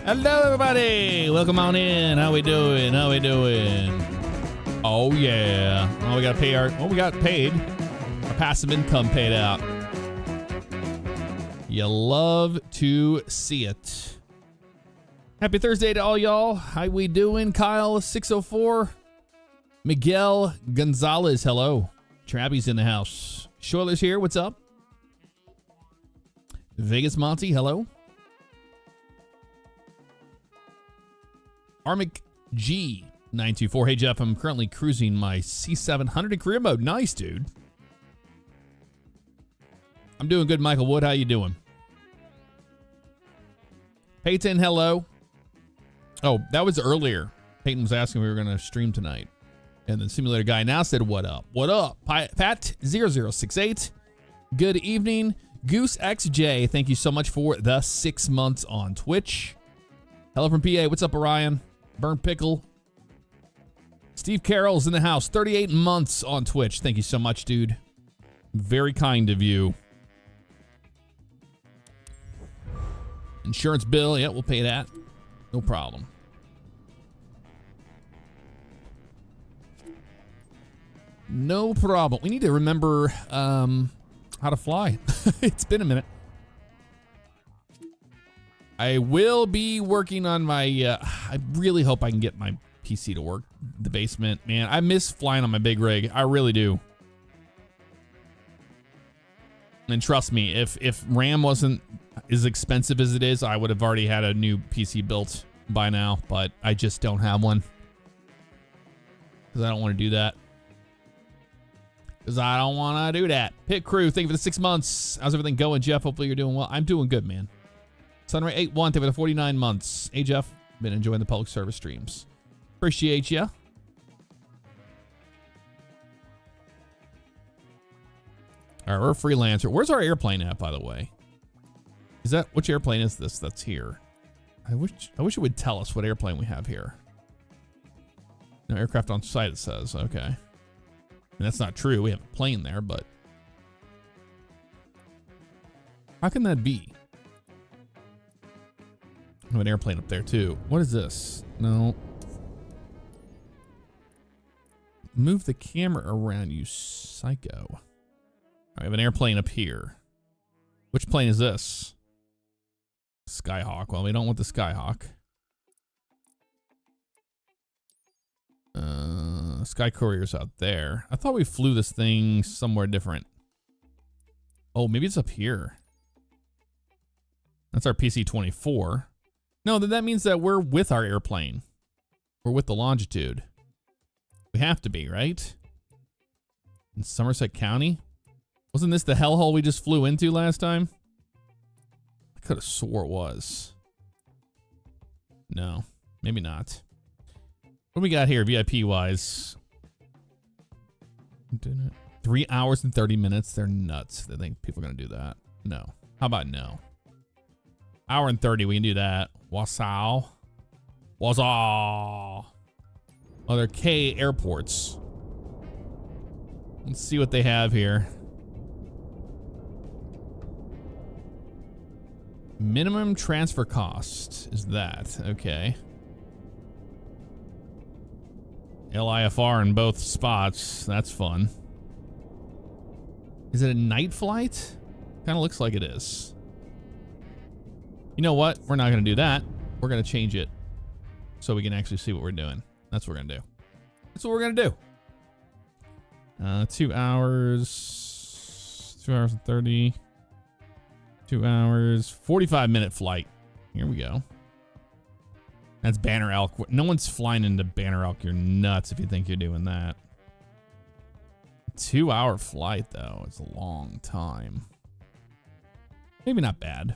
Hello, everybody. Welcome on in. How we doing? How we doing? Oh, yeah. Oh, we got to pay our... Oh, we got paid. Our passive income paid out. You love to see it. Happy Thursday to all y'all. How we doing? Kyle 604. Miguel Gonzalez, hello. Traby's in the house. Shoiler's here. What's up? Vegas Monty, hello. Armic G 924. Hey Jeff, I'm currently cruising my C700 in career mode. Nice, dude. I'm doing good, Michael Wood. How you doing? Peyton, hello. Oh, that was earlier. Peyton was asking if we were going to stream tonight. And the simulator guy now said, what up? What up? Pat0068. Good evening. Goose XJ, thank you so much for the 6 months on Twitch. Hello from PA. What's up, Orion? Burnt Pickle. Steve Carroll's in the house. 38 months on Twitch. Thank you so much, dude. Very kind of you. Insurance bill. Yeah, we'll pay that. No problem. No problem. We need to remember how to fly. It's been a minute. I will be working on my, I really hope I can get my PC to work. The basement, man. I miss flying on my big rig. I really do. And trust me, if RAM wasn't as expensive as it is, I would have already had a new PC built by now, but I just don't have one. Because I don't want to do that. Because I don't want to do that. Pit Crew, thank you for the 6 months. How's everything going, Jeff? Hopefully you're doing well. I'm doing good, man. Sunray 81, thank you for the 49 months. Hey, Jeff. Been enjoying the public service streams. Appreciate ya. All right, we're a freelancer. Where's our airplane at, by the way? Is that, which airplane is this that's here? I wish it would tell us what airplane we have here. No aircraft on site, it says. Okay. And that's not true. We have a plane there, but how can that be? I have an airplane up there too. What is this? No. Move the camera around, you psycho. I have an airplane up here. Which plane is this? Skyhawk. Well, we don't want the Skyhawk. Sky Courier's out there. I thought we flew this thing somewhere different. Oh, maybe it's up here. That's our PC-24. No, then that means that we're with our airplane. We're with the Longitude. We have to be, right? In Somerset County? Wasn't this the hellhole we just flew into last time? I could have swore it was. No, maybe not. What do we got here, VIP-wise? 3 hours and 30 minutes. They're nuts. They think people are going to do that. No. How about no? Hour and 30, we can do that. Wasau. Wasau. Other K airports. Let's see what they have here. Minimum transfer cost is that. Okay. LIFR in both spots. That's fun. Is it a night flight? Kind of looks like it is. You know what? We're not going to do that. We're going to change it so we can actually see what we're doing. That's what we're going to do. That's what we're going to do. 2 hours. 2 hours and 30. 2 hours. 45-minute flight. Here we go. That's Banner Elk. No one's flying into Banner Elk. You're nuts if you think you're doing that. 2 hour flight, though. It's a long time. Maybe not bad.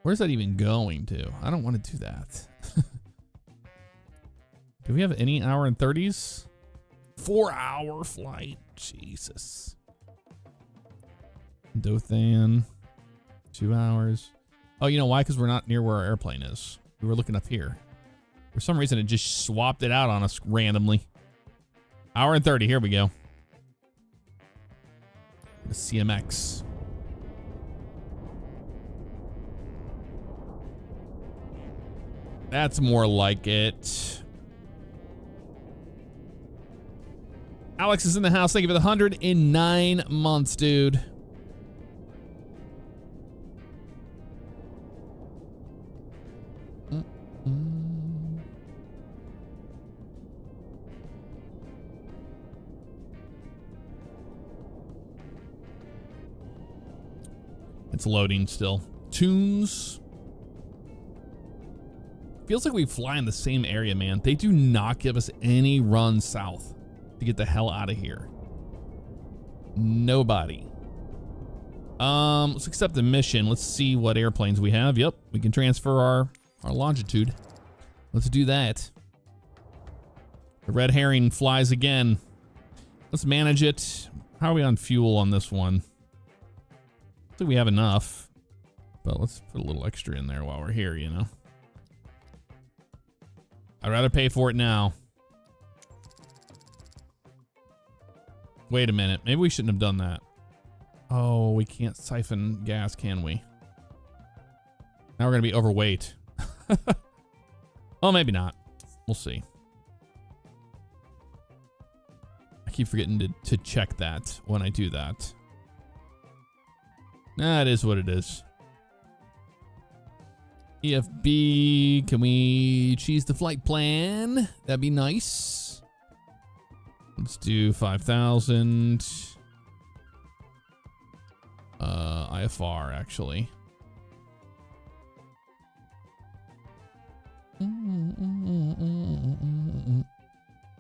Where's that even going to? I don't want to do that. Do we have any hour and 30s? 4 hour flight. Jesus. Dothan. 2 hours. Oh, you know why? Because we're not near where our airplane is. We were looking up here. For some reason, it just swapped it out on us randomly. Hour and 30. Here we go. The CMX. That's more like it. Alex is in the house. Thank you for the 109 months, dude. It's loading still. Tunes. Feels like we fly in the same area, man. They do not give us any run south to get the hell out of here. Nobody. Let's accept the mission. Let's see what airplanes we have. Yep, we can transfer our longitude. Let's do that. The red herring flies again. Let's manage it. How are we on fuel on this one? I think we have enough, but let's put a little extra in there while we're here, you know? I'd rather pay for it now. Wait a minute. Maybe we shouldn't have done that. Oh, we can't siphon gas, can we? Now we're going to be overweight. Oh, maybe not. We'll see. I keep forgetting to check that when I do that. Nah, it is what it is. EFB, can we choose the flight plan? That'd be nice. Let's do 5,000. IFR, actually.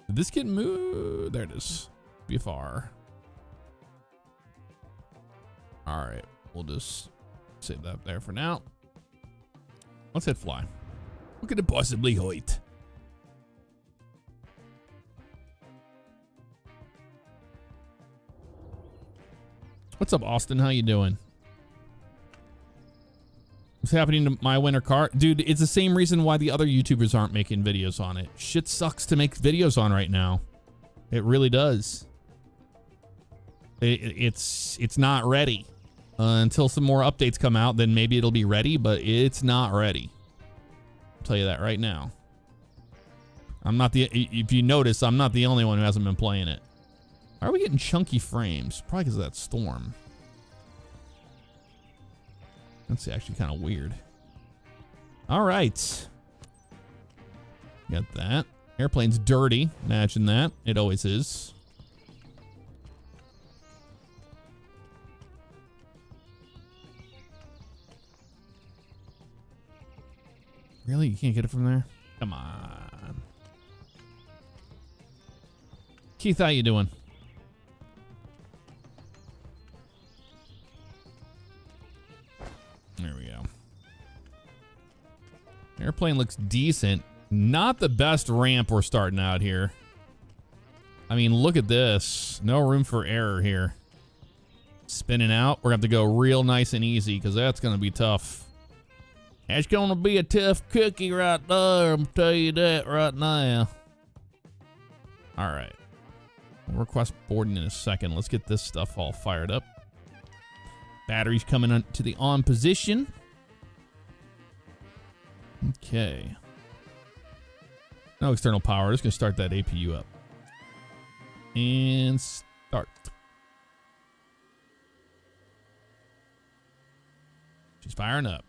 Did this get moved? There it is. BFR. All right. We'll just save that there for now. Let's hit fly. What could it possibly hurt? What's up, Austin? How you doing? What's happening to my winter car? Dude, it's the same reason why the other YouTubers aren't making videos on it. Shit sucks to make videos on right now. It really does. It's not ready. Until some more updates come out, then maybe it'll be ready, but it's not ready. I'll tell you that right now. If you notice, I'm not the only one who hasn't been playing it. Why are we getting chunky frames? Probably because of that storm. That's actually kind of weird. All right. Got that. Airplane's dirty. Imagine that. It always is. Really? You can't get it from there? Come on. Keith, how you doing? There we go. Airplane looks decent. Not the best ramp we're starting out here. I mean, look at this. No room for error here. Spinning out. We're going to have to go real nice and easy because that's going to be tough. It's going to be a tough cookie right there. I'm tell you that right now. All right. We'll request boarding in a second. Let's get this stuff all fired up. Batteries coming on to the on position. Okay. No external power. Just going to start that APU up. And start. She's firing up.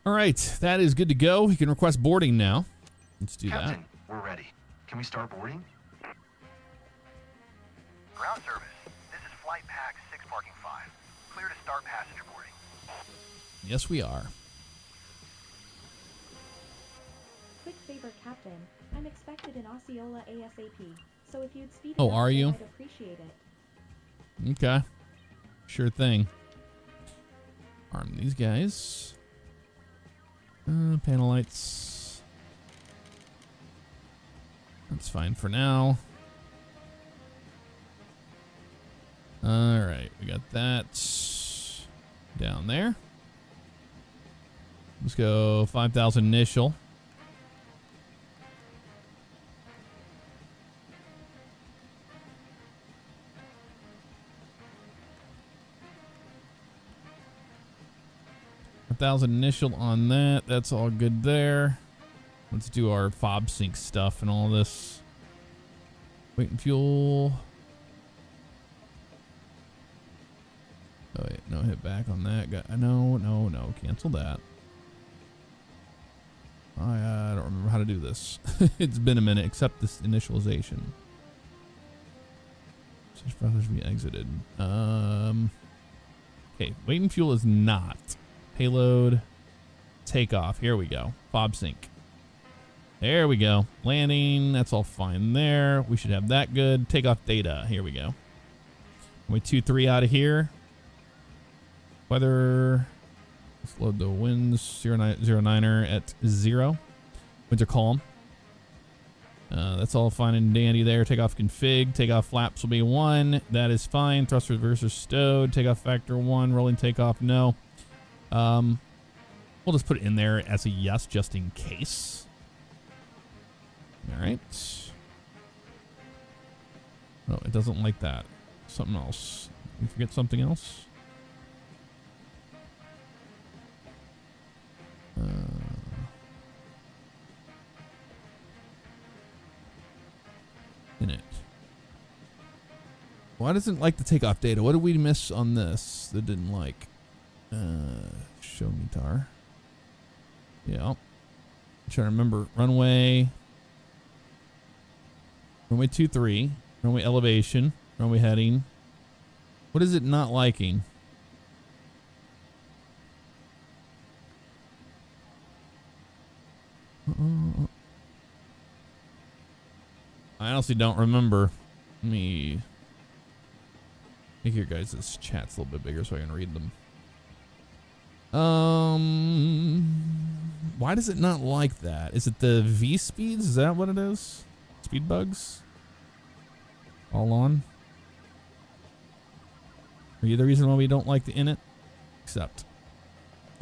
All right, that is good to go. You can request boarding now. Let's do Captain, that. We're ready. Can we start boarding? Ground service. This is Flight Pack 6 Parking 5. Clear to start passenger boarding. Yes, we are. Quick favor, Captain. I'm expected in Osceola ASAP, so if you'd speed it Oh, up, are you? I'd appreciate it. Okay. Sure thing. Arm these guys. Panel lights. That's fine for now. All right, we got that down there. Let's go 5,000 initial. Initial on that. That's all good there. Let's do our fob sync stuff and all this. Weight and fuel. Oh wait, no, hit back on that. No. Cancel that. I don't remember how to do this. It's been a minute. Accept this initialization. Such process be exited. Okay, weight and fuel is not. Payload, takeoff. Here we go. Fob sync. There we go. Landing. That's all fine there. We should have that good. Takeoff data. Here we go. We 2-3 out of here. Weather. Let's load the winds. 09er at 0. Winds are calm. That's all fine and dandy there. Takeoff config. Takeoff flaps will be 1. That is fine. Thrust reverser stowed. Takeoff factor 1. Rolling takeoff. No. We'll just put it in there as a yes, just in case. All right. Oh, it doesn't like that. Something else. You forget something else? In it. Why doesn't it like the takeoff data? What did we miss on this that didn't like? Show me tar. Yeah. I'm trying to remember. Runway 23. Runway elevation. Runway heading. What is it not liking? I honestly don't remember. Let me make your guys' chats a little bit bigger so I can read them. Why does it not like that? Is it the V speeds? Is that what it is? Speed bugs? All on? Are you the reason why we don't like the init? Accept.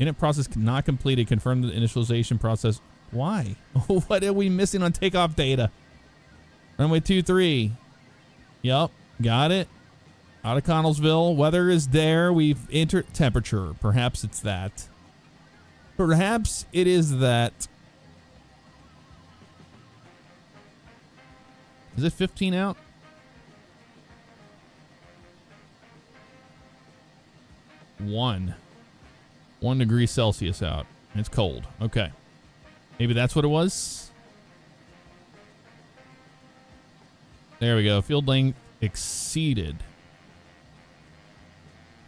Init process not completed. Confirm the initialization process. Why? What are we missing on takeoff data? Runway 23. Yup. Got it. Out of Connellsville. Weather is there. We've entered temperature. Perhaps it's that. Perhaps it is that. Is it 15 out? 1 degree Celsius out. It's cold. Okay. Maybe that's what it was. There we go. Field length exceeded.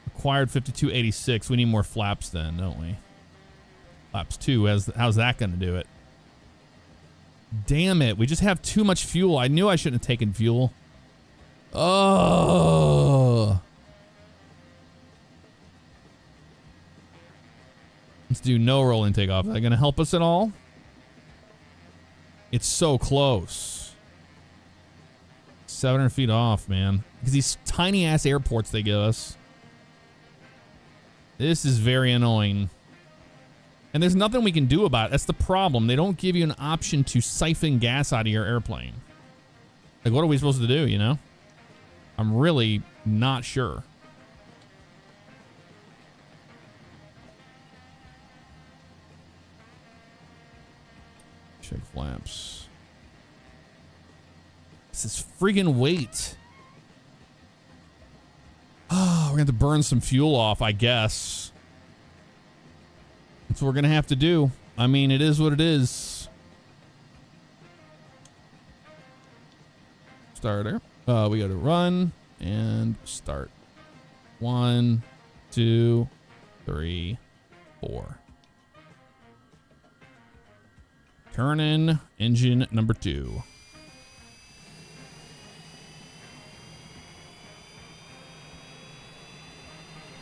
Required 5286. We need more flaps then, don't we? Flaps 2. How's that going to do it? Damn it. We just have too much fuel. I knew I shouldn't have taken fuel. Oh. Let's do no rolling takeoff. Is that going to help us at all? It's so close. 700 feet off, man. Because these tiny ass airports they give us. This is very annoying. And there's nothing we can do about it. That's the problem. They don't give you an option to siphon gas out of your airplane. Like, what are we supposed to do, you know? I'm really not sure. Check flaps. This is friggin' weight. Oh, we're gonna have to burn some fuel off, I guess. That's what we're gonna have to do. I mean, it is what it is. Starter. We go to run and start. 1, 2, 3, 4. Turn in engine number 2.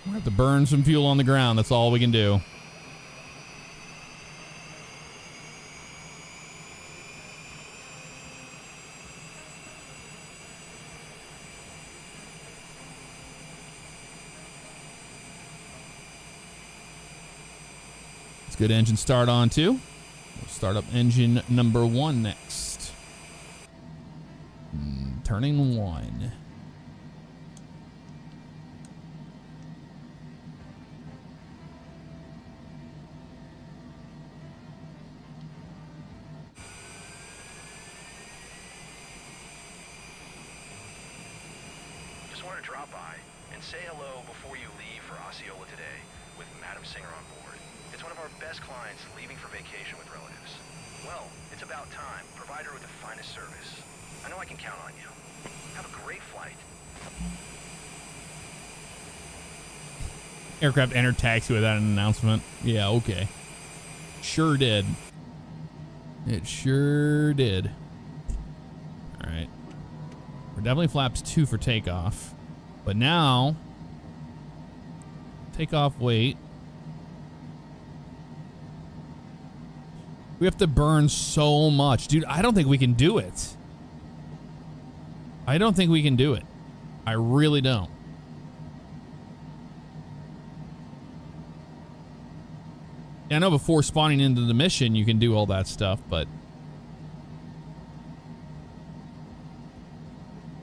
We have to burn some fuel on the ground. That's all we can do. Let's get engine start on too. We'll start up engine number 1 next. Turning 1. Just wanted to drop by and say hello before you leave for Osceola today with Madam Singer on board. It's one of our best clients leaving for vacation with relatives. Well, it's about time. Provide her with the finest service. I know I can count on you. Have a great flight. Aircraft entered taxi without an announcement. Yeah, okay. Sure did. It sure did. All right. We're definitely flaps 2 for takeoff. But now, takeoff weight. We have to burn so much. Dude, I don't think we can do it. I don't think we can do it. I really don't. I know before spawning into the mission, you can do all that stuff, but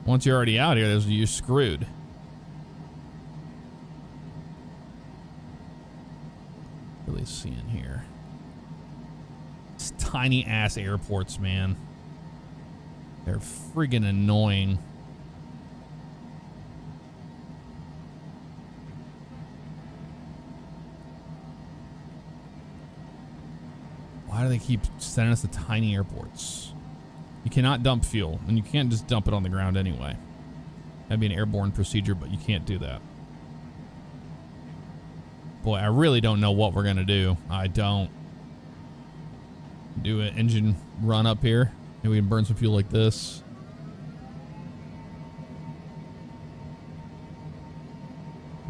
once you're already out here, you're screwed. Really seeing here. It's tiny ass airports, man. They're friggin' annoying. Why do they keep sending us to tiny airports? You cannot dump fuel, and you can't just dump it on the ground anyway. That'd be an airborne procedure, but you can't do that. Boy, I really don't know what we're gonna do. I don't. Do an engine run up here. Maybe we can burn some fuel like this.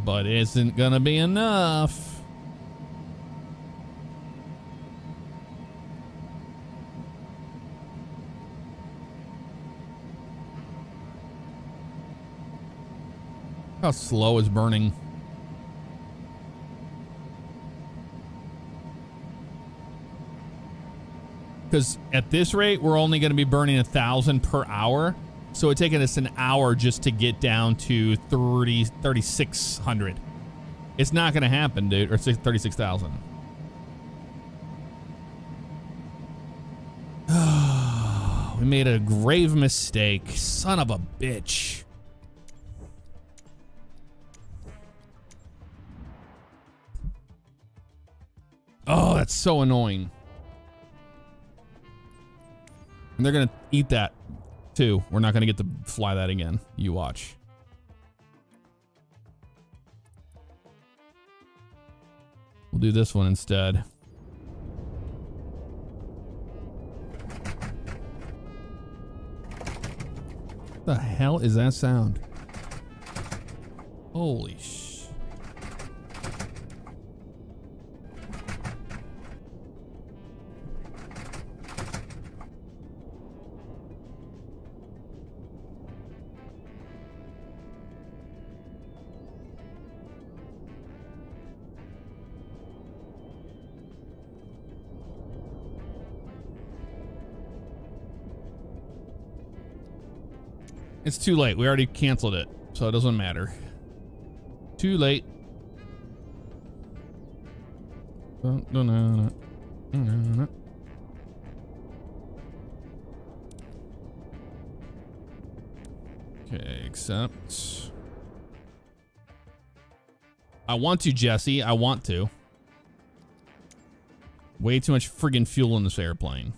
But it isn't gonna be enough. How slow is burning? Because at this rate, we're only going to be burning 1,000 per hour. So it's taking us an hour just to get down to 3,600. It's not going to happen, dude. Or 36,000. We made a grave mistake. Son of a bitch. Oh, that's so annoying. And they're going to eat that too. We're not going to get to fly that again. You watch. We'll do this one instead. What the hell is that sound? Holy shit. It's too late. We already canceled it, so it doesn't matter. Too late. Okay, accept. I want to, Jesse. I want to. Way too much friggin' fuel in this airplane.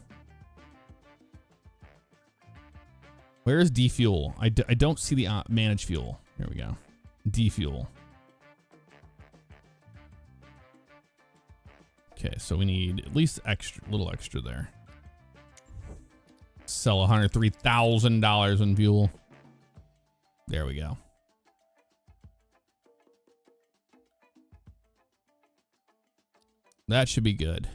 Where is defuel? I don't see the manage fuel. Here we go. Defuel. Okay, so we need at least extra, little extra there. Sell $103,000 in fuel. There we go. That should be good.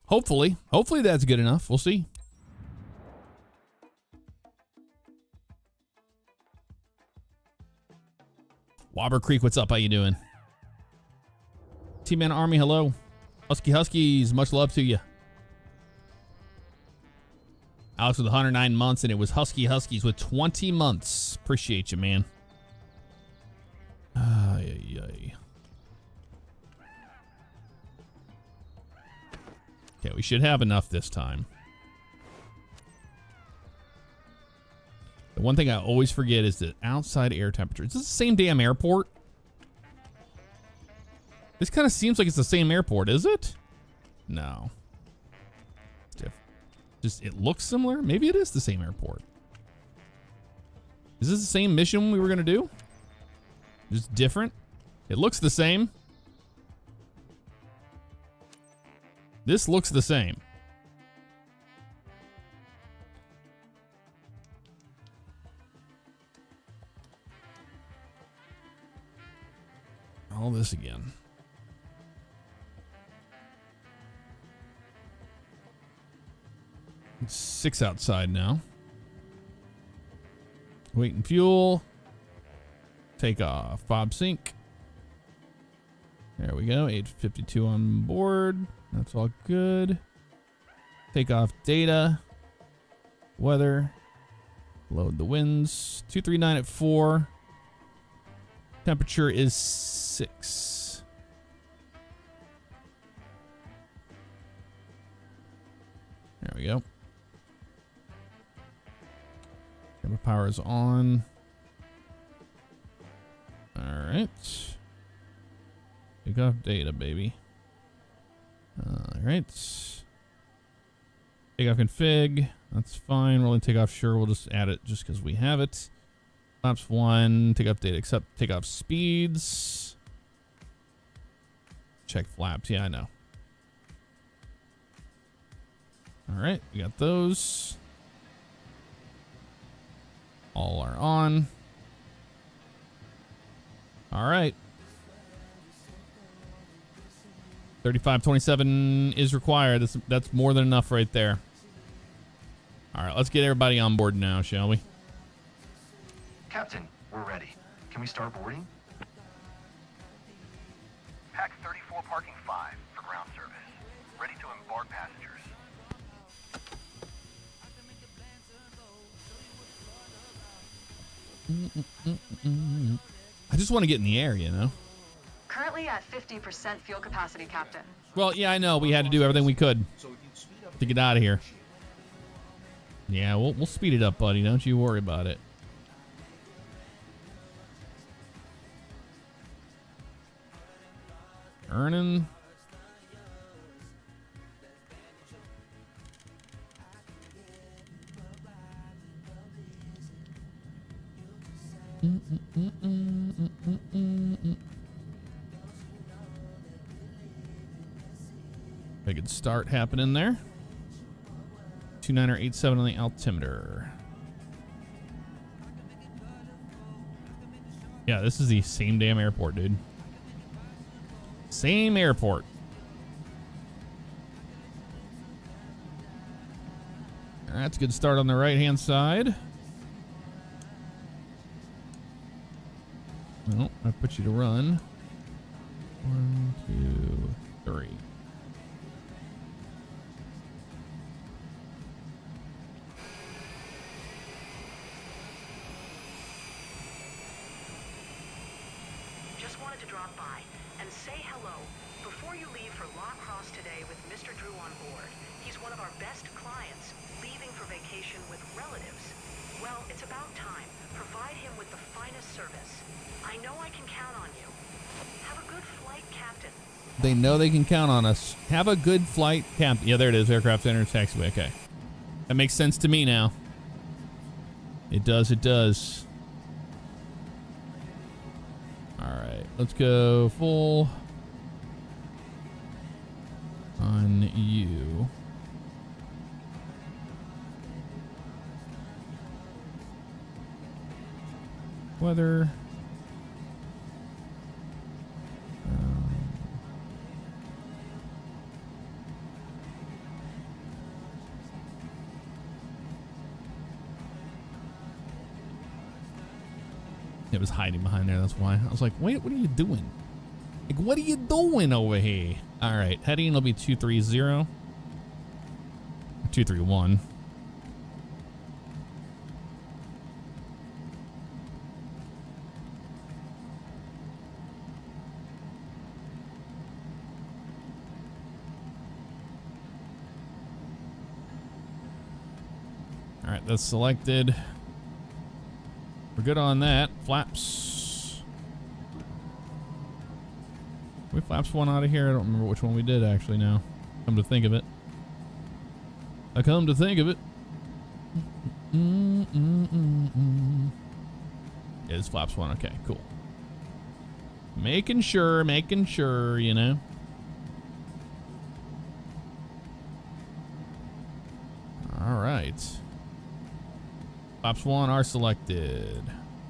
Hopefully that's good enough. We'll see. Wobber Creek, what's up? How you doing? T-Man Army, hello. Husky Huskies, much love to you. Alex with 109 months, and it was Husky Huskies with 20 months. Appreciate you, man. Ay, ay, ay. Okay, we should have enough this time. The one thing I always forget is the outside air temperature. Is this the same damn airport? This kind of seems like it's the same airport, is it? No. Just, it looks similar. Maybe it is the same airport. Is this the same mission we were going to do? Just different? It looks the same. This looks the same. All this again. It's 6 outside now. Waiting fuel. Take off. Bob sync. There we go. 852 on board. That's all good. Take off data. Weather. Load the winds. 239 at 4. Temperature is 6. There we go. Camera power is on. All right. Take off data, baby. All right. Take off config. That's fine. Rolling takeoff, sure. We'll just add it just because we have it. Flaps 1. Take off data, except take off speeds. Check flaps. Yeah, I know. All right. We got those. All are on. All right. 3527 is required. That's more than enough right there. All right, let's get everybody on board now, shall we? Captain, we're ready. Can we start boarding? Pack 34 parking 5 for ground service. Ready to embark passengers. I just want to get in the air, you know? Currently at 50% fuel capacity, Captain. Well, yeah, I know. We had to do everything we could to get out of here. Yeah, we'll speed it up, buddy. Don't you worry about it. Earning. A good start happening there. 2987 on the altimeter. Yeah, this is the same damn airport, dude. Same airport. That's a good start on the right-hand side. Well, I put you to run. 1, 2, 3. Just wanted to drop by and say hello before you leave for Crosse today with Mr. Drew on board. He's one of our best clients, leaving for vacation with relatives. Well, it's about time. Provide him with the finest service. I know I can count on you. Have a good flight, Captain. They know they can count on us. Have a good flight, Captain. Yeah, there it is. Aircraft enters taxiway. Okay. That makes sense to me now. It does. It does. All right. Let's go full on you. Weather. It was hiding behind there. That's why I was like, wait, what are you doing? Like, what are you doing over here? All right, heading will be 230. 231. All right, that's selected. We're good on that. Flaps. We flaps one out of here. I don't remember which one we did actually now. Come to think of it. I come to think of it. Yeah, this flaps one. Okay, cool. Making sure, you know. All right. Flaps one are selected.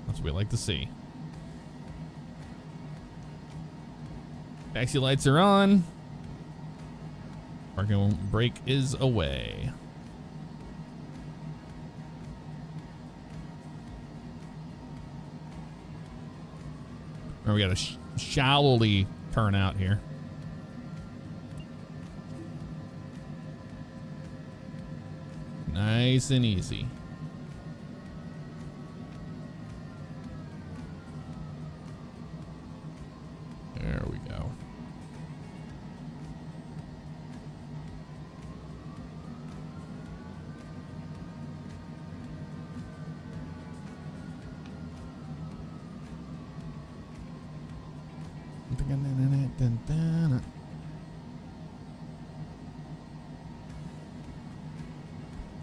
That's what we like to see. Taxi lights are on. Parking brake is away. Remember, we got to shallowly turn out here. Nice and easy. There we go.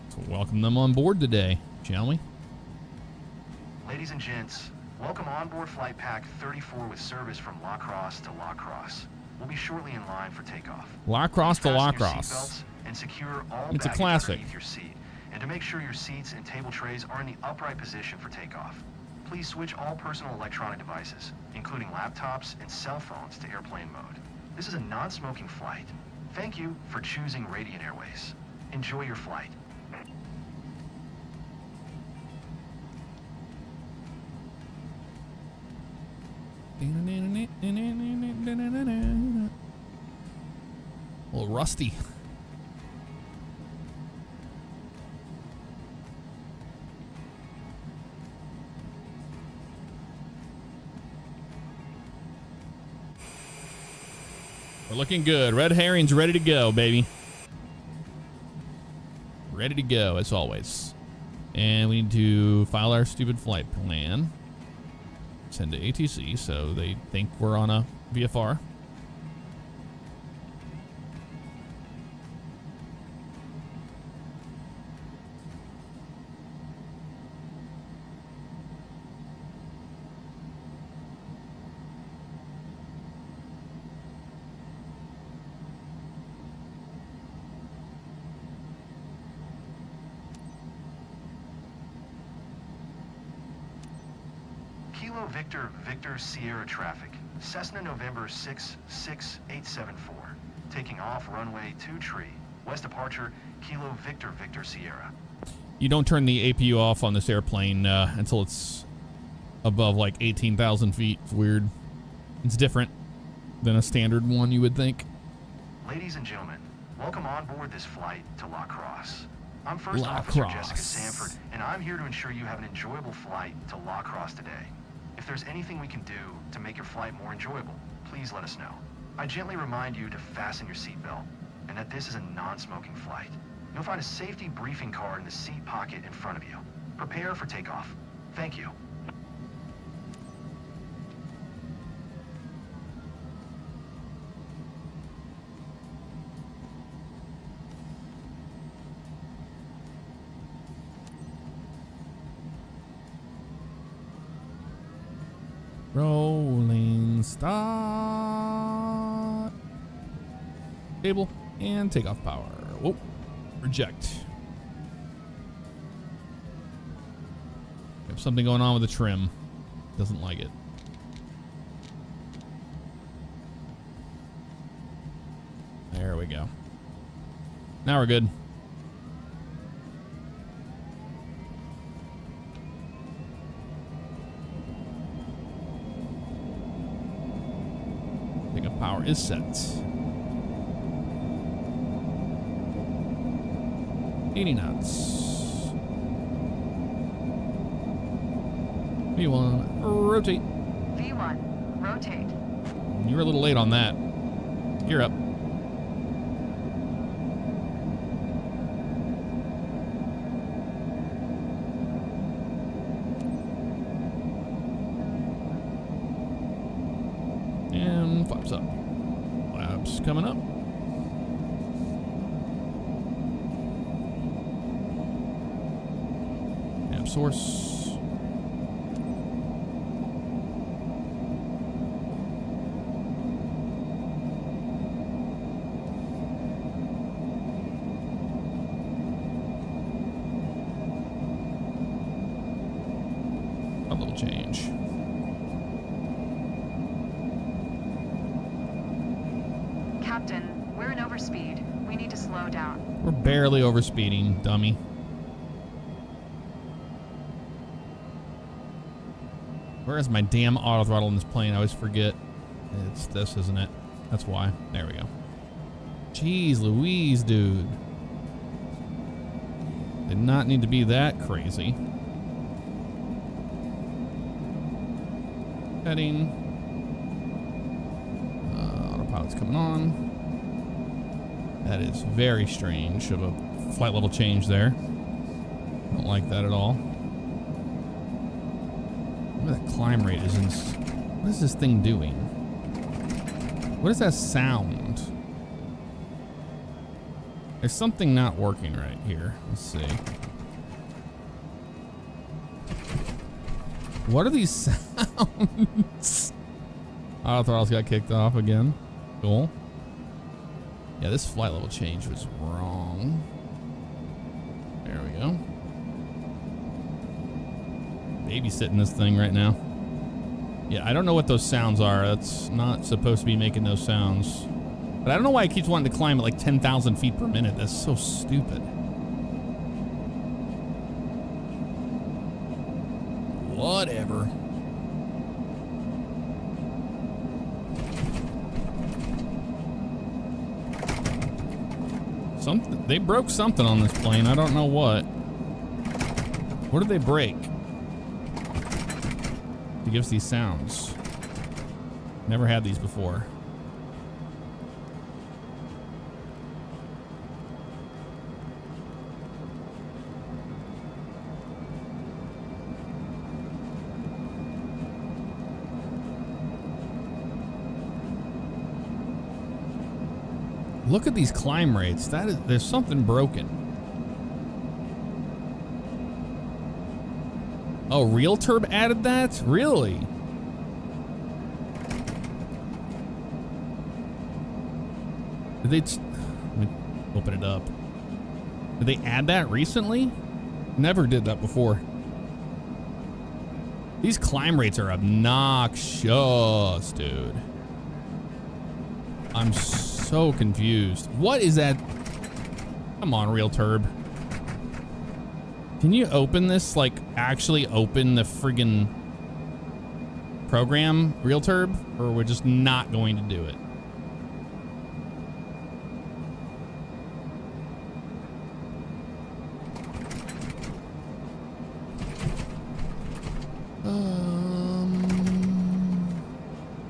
So welcome them on board today, shall we? Ladies and gents, welcome on board flight pack 34 with service from La Crosse to La Crosse. We'll be shortly in line for takeoff. La Crosse to La Fasten your Crosse. seatbelts and secure all It's a baggage classic. underneath your seat. And to make sure your seats and table trays are in the upright position for takeoff. Please switch all personal electronic devices, including laptops and cell phones, to airplane mode. This is a non-smoking flight. Thank you for choosing Radiant Airways. Enjoy your flight. A little rusty. We're looking good. Red herring's ready to go, baby. Ready to go, as always. And we need to file our stupid flight plan. Send to ATC so they think we're on a VFR. Kilo Victor Victor Sierra traffic. Cessna November 66874. Taking off runway 23. West departure, Kilo Victor Victor Sierra. You don't turn the APU off on this airplane until it's above like 18,000 feet. It's weird. It's different than a standard one, you would think. Ladies and gentlemen, welcome on board this flight to La Crosse. I'm First La Officer Crosse. Jessica Sanford, and I'm here to ensure you have an enjoyable flight to La Crosse today. If there's anything we can do to make your flight more enjoyable, please let us know. I gently remind you to fasten your seatbelt, and that this is a non-smoking flight. You'll find a safety briefing card in the seat pocket in front of you. Prepare for takeoff. Thank you. Rolling start. Table and takeoff power. Whoa. Reject. We have something going on with the trim. Doesn't like it. There we go. Now we're good. Power is set. 80 knots. V1, rotate. V1, rotate. You were a little late on that. Gear up. And flaps up. Flaps coming up. Amp source. A little change. Captain, we're in overspeed. We need to slow down. We're barely overspeeding, dummy. Where is my damn auto throttle in this plane? I always forget. It's this, isn't it? That's why. There we go. Jeez Louise, dude. Did not need to be that crazy. Heading. Autopilot's coming on. That is very strange of a flight level change there. Don't like that at all. Look at that climb rate is what is this thing doing? What is that sound? There's something not working right here. Let's see. What are these sounds? Auto throttle's got kicked off again. Cool. Yeah, this flight level change was wrong. There we go. Babysitting this thing right now. Yeah, I don't know what those sounds are. That's not supposed to be making those sounds. But I don't know why it keeps wanting to climb at like 10,000 feet per minute. That's so stupid. Whatever. They broke something on this plane. I don't know what. What did they break? To give us these sounds. Never had these before. Look at these climb rates. There's something broken. Oh, Real Turb added that? Really? Did they... Let me open it up. Did they add that recently? Never did that before. These climb rates are obnoxious, dude. I'm so confused. What is that? Come on, Real Turb. Can you open this? Like, actually open the friggin' program, Real Turb? Or we're just not going to do it?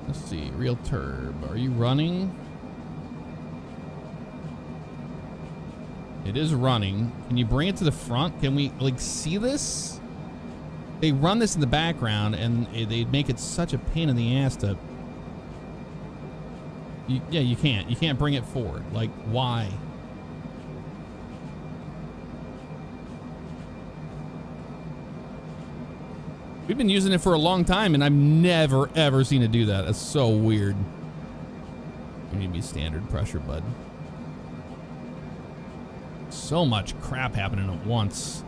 Let's see, Real Turb, are you running? It is running. Can you bring it to the front? Can we like see this? They run this in the background and they make it such a pain in the ass to... yeah, you can't. You can't bring it forward. Like, why? We've been using it for a long time and I've never, ever seen it do that. That's so weird. You need to be standard pressure, bud. So much crap happening at once.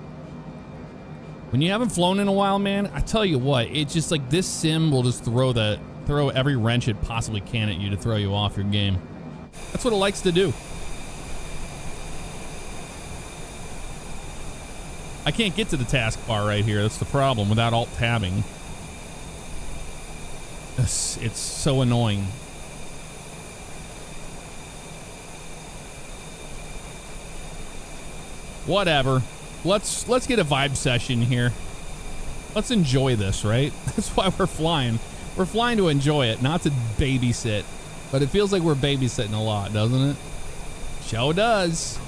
When you haven't flown in a while, man, I tell you what, it's just like this sim will just throw every wrench it possibly can at you to throw you off your game. That's what it likes to do. I can't get to the taskbar right here. That's the problem without alt tabbing. It's so annoying. Whatever. Let's get a vibe session here. Let's enjoy this, right? That's why we're flying. We're flying to enjoy it, not to babysit. But it feels like we're babysitting a lot, doesn't it? Show does.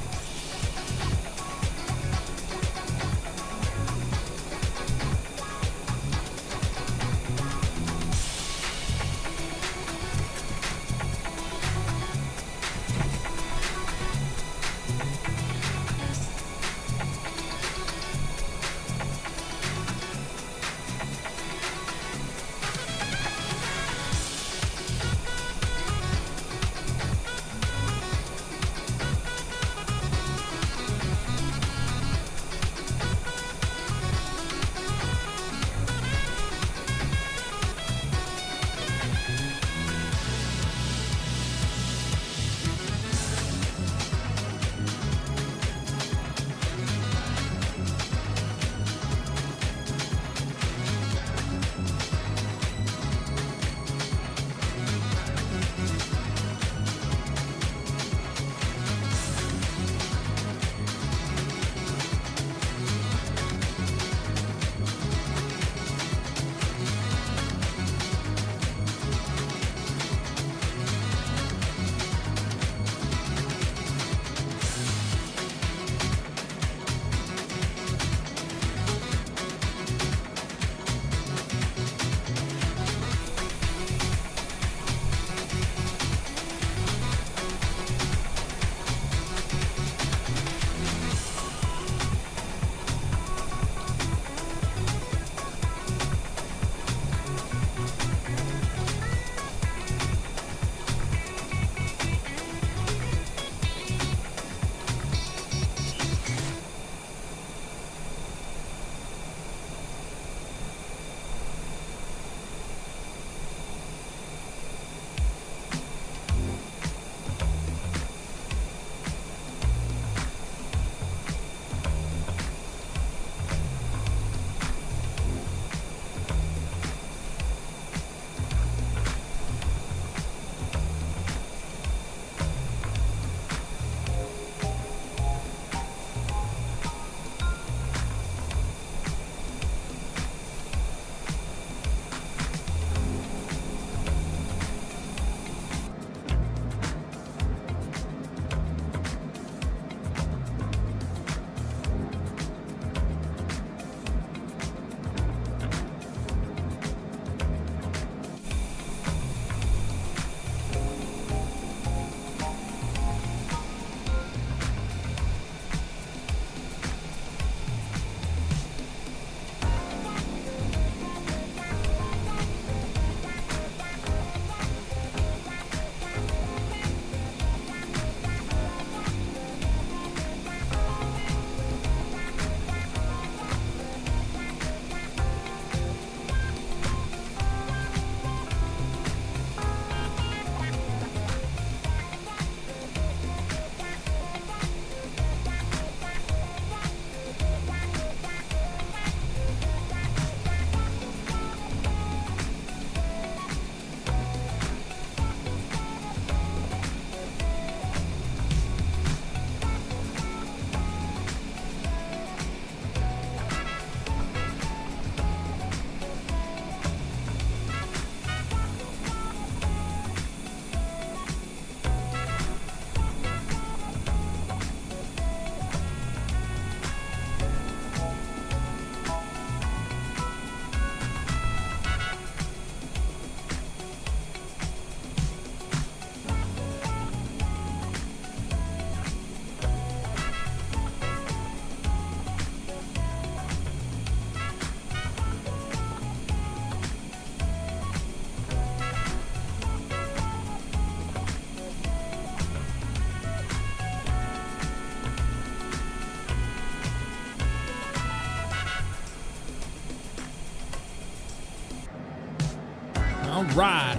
All right.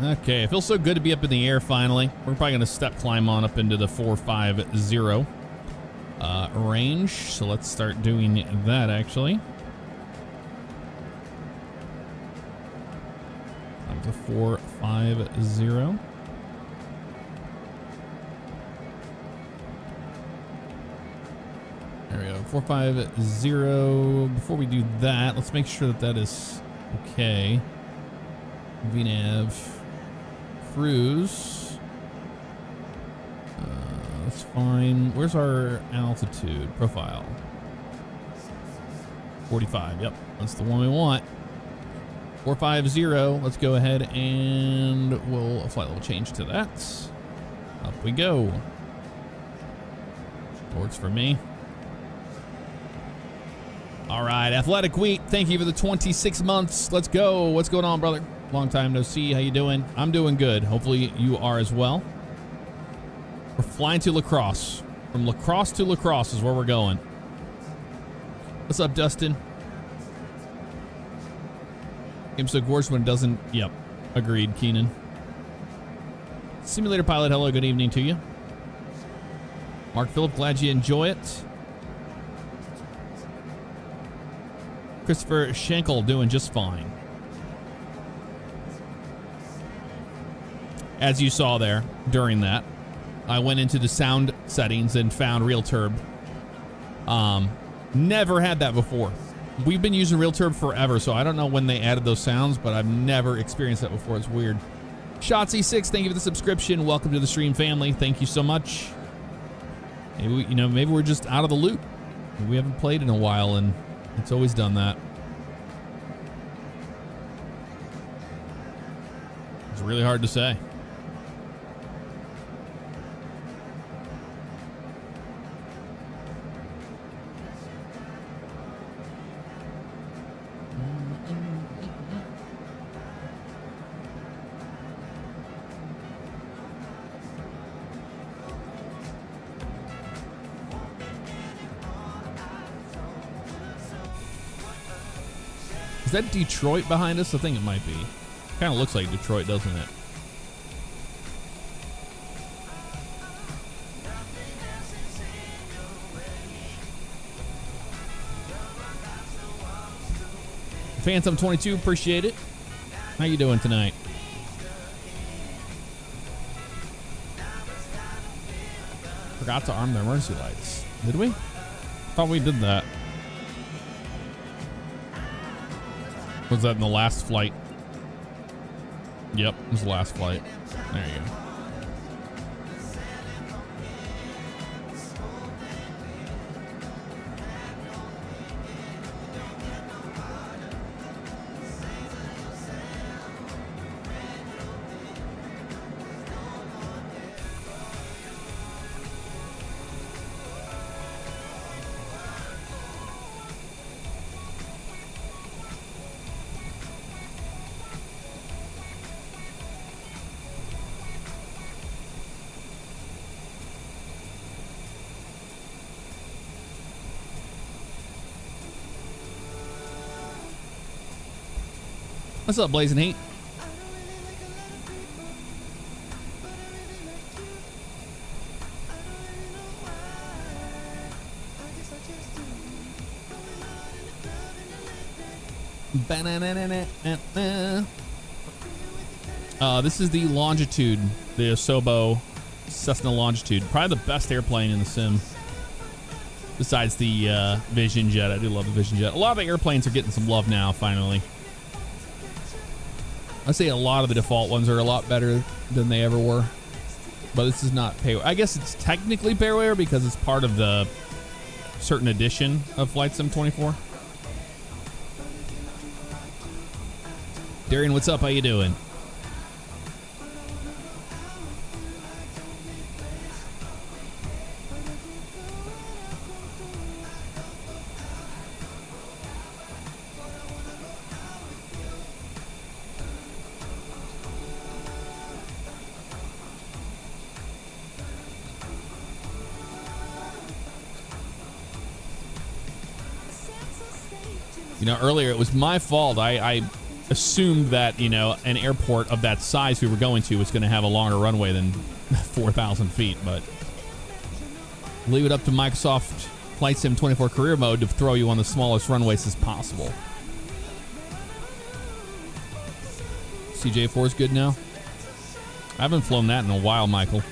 Okay, it feels so good to be up in the air finally. We're probably going to step climb on up into the 450 range. So let's start doing that actually. Up to 450. There we go. 450. Before we do that, let's make sure that that is okay. VNav. Cruise. That's fine. Where's our altitude profile? 45. Yep, that's the one we want. 450. Let's go ahead and we'll flight level change to that. Up we go. Works for me. All right, Athletic Wheat, thank you for the 26 months. Let's go. What's going on, brother? Long time no see. How you doing? I'm doing good. Hopefully you are as well. We're flying to La Crosse. From La Crosse to La Crosse is where we're going. What's up, Dustin? Game's so gorgeous when it doesn't. Yep. Agreed, Keenan. Simulator Pilot, hello. Good evening to you. Mark Phillip, glad you enjoy it. Christopher Schenkel doing just fine. As you saw there during that, I went into the sound settings and found Real Turb. Never had that before. We've been using Real Turb forever, so I don't know when they added those sounds, but I've never experienced that before. It's weird. Shotzi6, thank you for the subscription. Welcome to the stream family. Thank you so much. Maybe we're just out of the loop. We haven't played in a while, and it's always done that. It's really hard to say. Is that Detroit behind us? I think it might be. Kind of looks like Detroit, doesn't it? Phantom 22, appreciate it. How you doing tonight? Forgot to arm the emergency lights. Did we? Thought we did that. Was that in the last flight? Yep, it was the last flight. There you go. What's up, Blazing Heat? This is the Longitude, the Asobo Cessna Longitude. Probably the best airplane in the sim. Besides the Vision Jet. I do love the Vision Jet. A lot of the airplanes are getting some love now, finally. I'd say a lot of the default ones are a lot better than they ever were. But this is not payware. I guess it's technically payware because it's part of the certain edition of Flight Sim 24. Darian, what's up? How you doing? You know, earlier it was my fault. I assumed that, you know, an airport of that size we were going to was going to have a longer runway than 4,000 feet, but leave it up to Microsoft Flight Sim 24 Career Mode to throw you on the smallest runways as possible. CJ4 is good now. I haven't flown that in a while, Michael.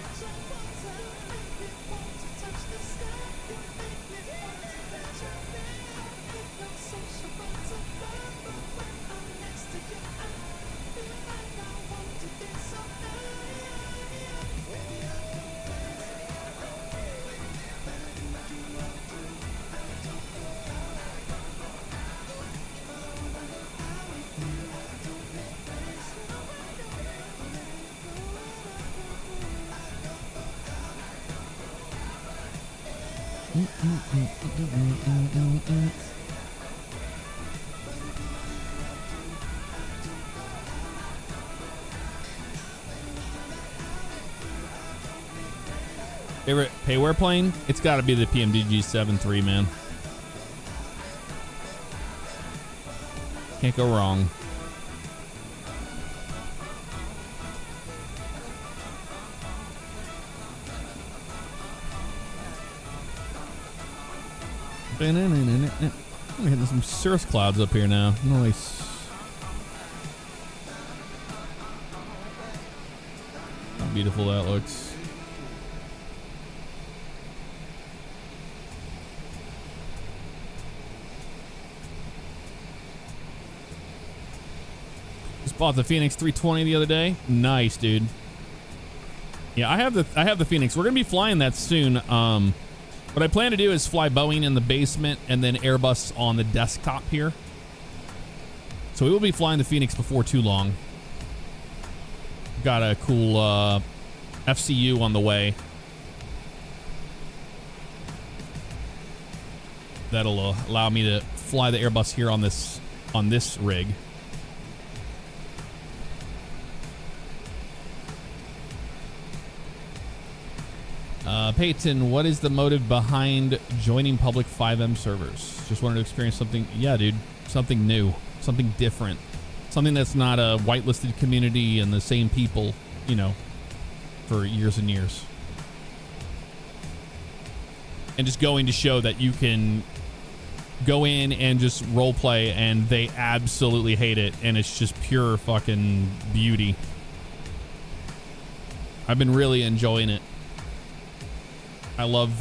Favorite payware plane? It's got to be the PMDG 7.3, man. Can't go wrong. We're hitting some cirrus clouds up here now. Nice. How beautiful that looks. Just bought the Phoenix 320 the other day. Nice, dude. Yeah, I have the Phoenix. We're gonna be flying that soon. What I plan to do is fly Boeing in the basement and then Airbus on the desktop here. So we will be flying the Phoenix before too long. Got a cool FCU on the way. That'll allow me to fly the Airbus here on this rig. Peyton, what is the motive behind joining public 5M servers? Just wanted to experience something. Yeah, dude, something new, something different, something that's not a whitelisted community and the same people, you know, for years and years. And just going to show that you can go in and just role play and they absolutely hate it. And it's just pure fucking beauty. I've been really enjoying it. I love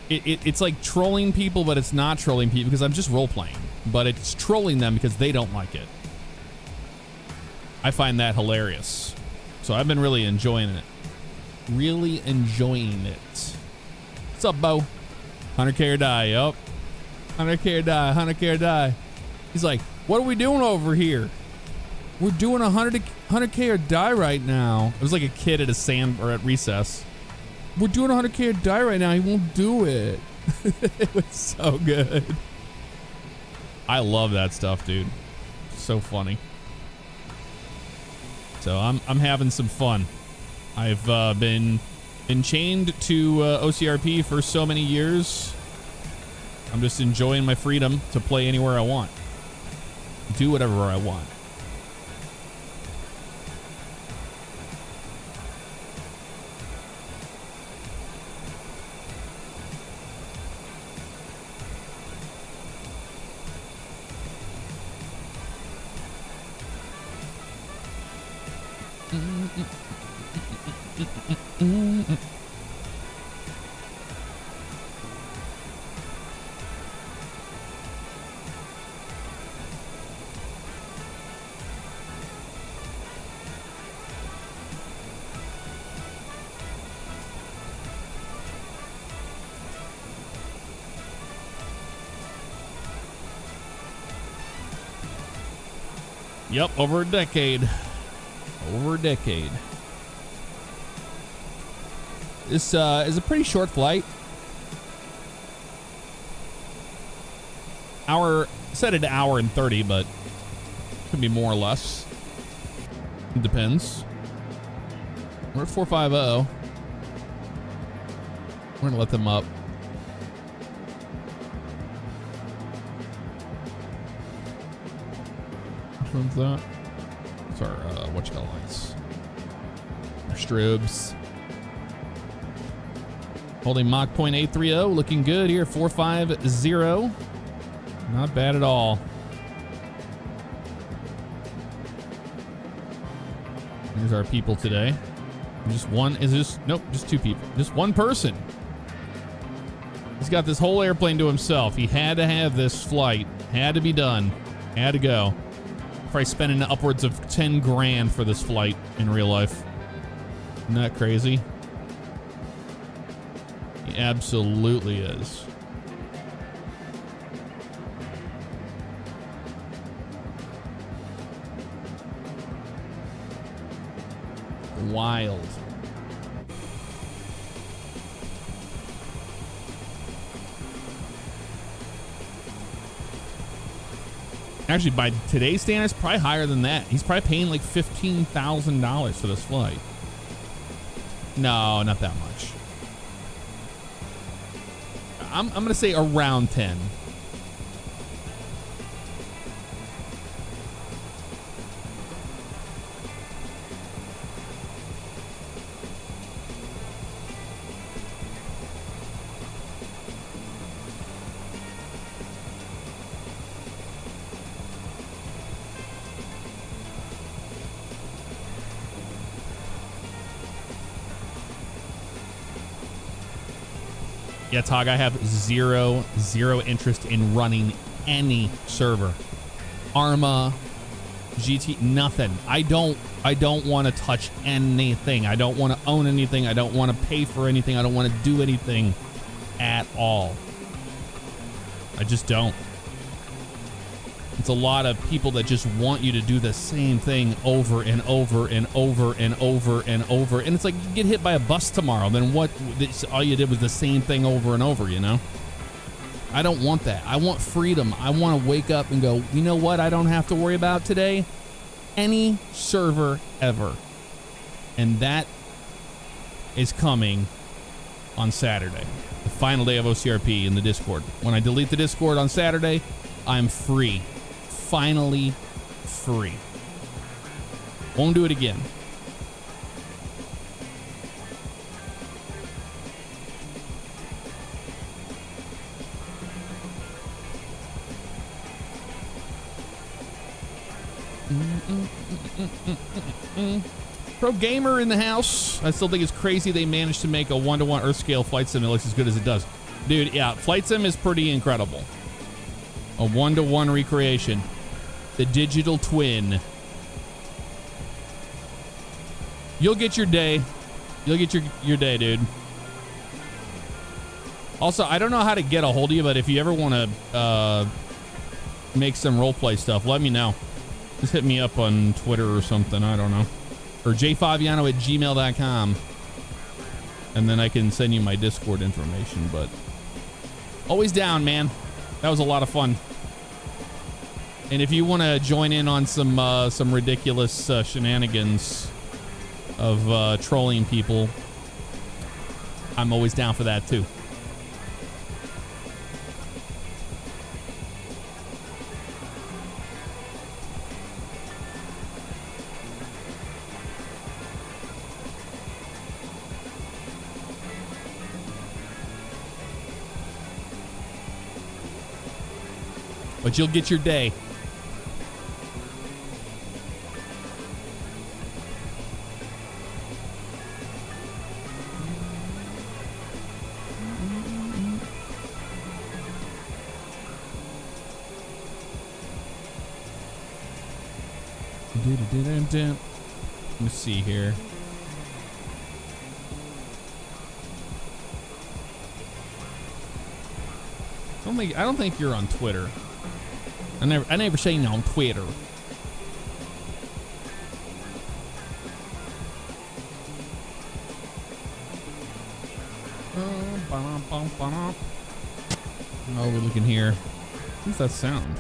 it's like trolling people, but it's not trolling people because I'm just role playing, but it's trolling them because they don't like it. I find that hilarious. So I've been really enjoying it. Really enjoying it. What's up, Bo? 100K or die. Yup. 100K or die. 100K or die. He's like, what are we doing over here? We're doing 100K or die right now. It was like a kid at a sand or at recess. We're doing 100K or die right now. He won't do it. It was so good. I love that stuff, dude. So funny. So I'm having some fun. I've been chained to OCRP for so many years. I'm just enjoying my freedom to play anywhere I want. Do whatever I want. Yep, over a decade. Over a decade. This is a pretty short flight. Set it to hour and 30, but could be more or less. It depends. We're at 450. We're gonna let them up. Which one's that? It's our whatchamacallits. Our strobes. Holding Mach 0.830, looking good here, 450. Not bad at all. Here's our people today. Just one, nope, just two people. Just one person. He's got this whole airplane to himself. He had to have this flight. Had to be done. Had to go. Probably spending upwards of 10 grand for this flight in real life. Isn't that crazy? He absolutely is. Wild. Actually, by today's standards, probably higher than that. He's probably paying like $15,000 for this flight. No, not that much. I'm going to say around 10. Yeah, Tog, I have zero interest in running any server. Arma, GT, nothing. I don't want to touch anything. I don't want to own anything. I don't want to pay for anything. I don't want to do anything at all. I just don't. It's a lot of people that just want you to do the same thing over and over and over and over and over. And it's like you get hit by a bus tomorrow. Then what? All you did was the same thing over and over, you know? I don't want that. I want freedom. I want to wake up and go, you know what I don't have to worry about today? Any server ever. And that is coming on Saturday. The final day of OCRP in the Discord. When I delete the Discord on Saturday, I'm free. Finally free. Won't do it again. Pro Gamer in the house. I still think it's crazy they managed to make a 1-to-1 Earth scale flight sim that looks as good as it does. Dude, yeah, flight sim is pretty incredible. A 1-to-1 recreation. The digital twin. You'll get your day. You'll get your day, dude. Also, I don't know how to get a hold of you, but if you ever want to make some roleplay stuff, let me know. Just hit me up on Twitter or something. I don't know. Or jfavignano@gmail.com. And then I can send you my Discord information. But always down, man. That was a lot of fun. And if you want to join in on some ridiculous shenanigans of trolling people, I'm always down for that too. But you'll get your day. Let me see here. I don't think you're on Twitter. I never seen you on Twitter. Oh, we're looking here. What's that sound?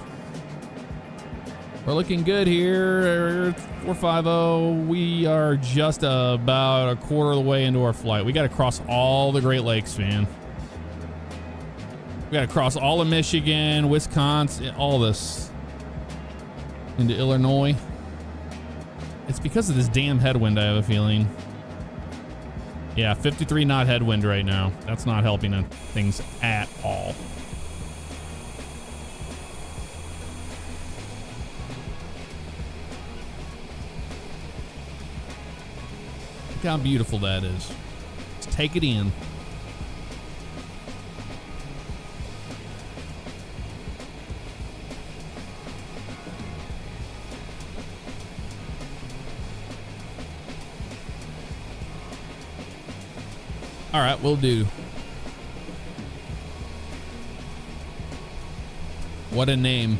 We're looking good here. 450. We are just about a quarter of the way into our flight. We got to cross all the Great Lakes, man. We got to cross all of Michigan, Wisconsin, all this into Illinois. It's because of this damn headwind, I have a feeling. Yeah, 53 knot headwind right now. That's not helping things at all. Look how beautiful that is. Let's take it in. All right, we'll do. What a name.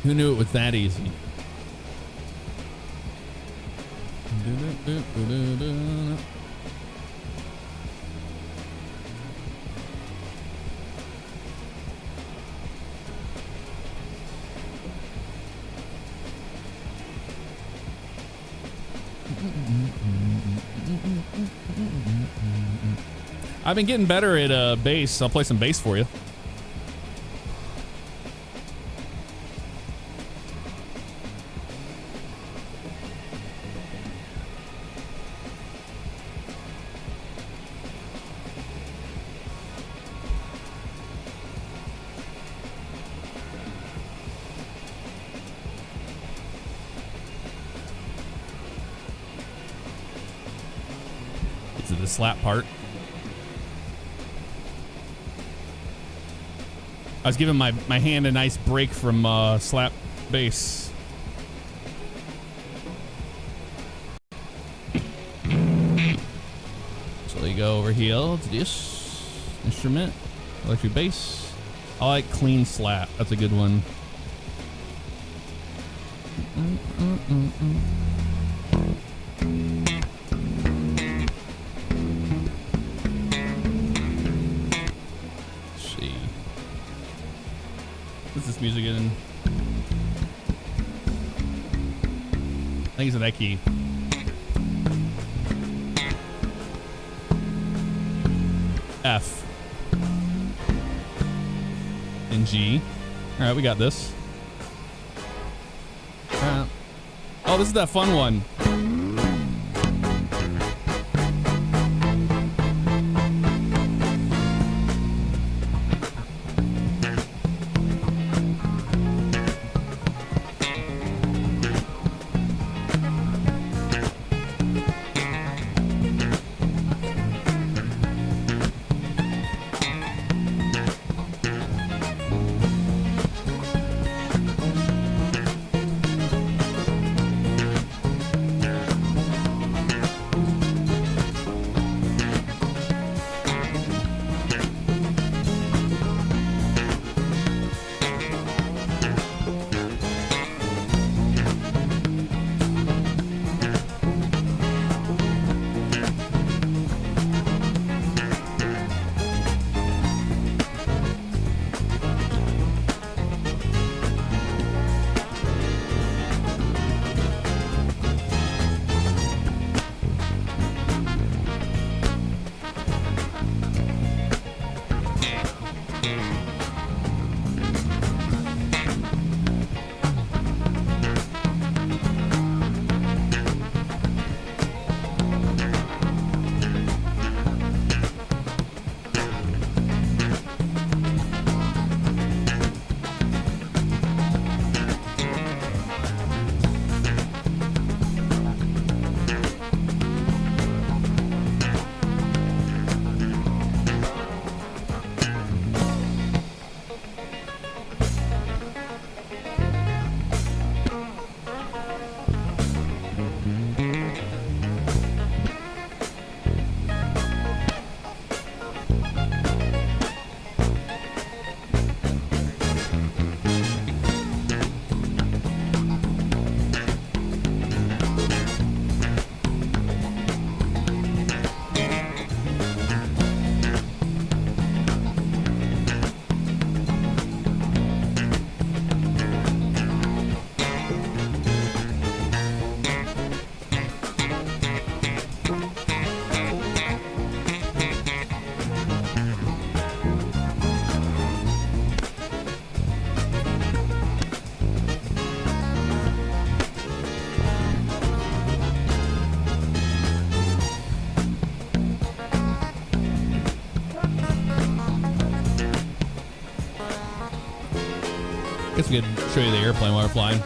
Who knew it was that easy? I've been getting better at bass. I'll play some bass for you. This is the slap part. I was giving my hand a nice break from slap bass. So you go over here to this instrument, electric bass. I like clean slap. That's a good one. Music in. I think it's in that key. F and G. All right, we got this. Oh, this is that fun one. Guess we could show you the airplane while we're flying.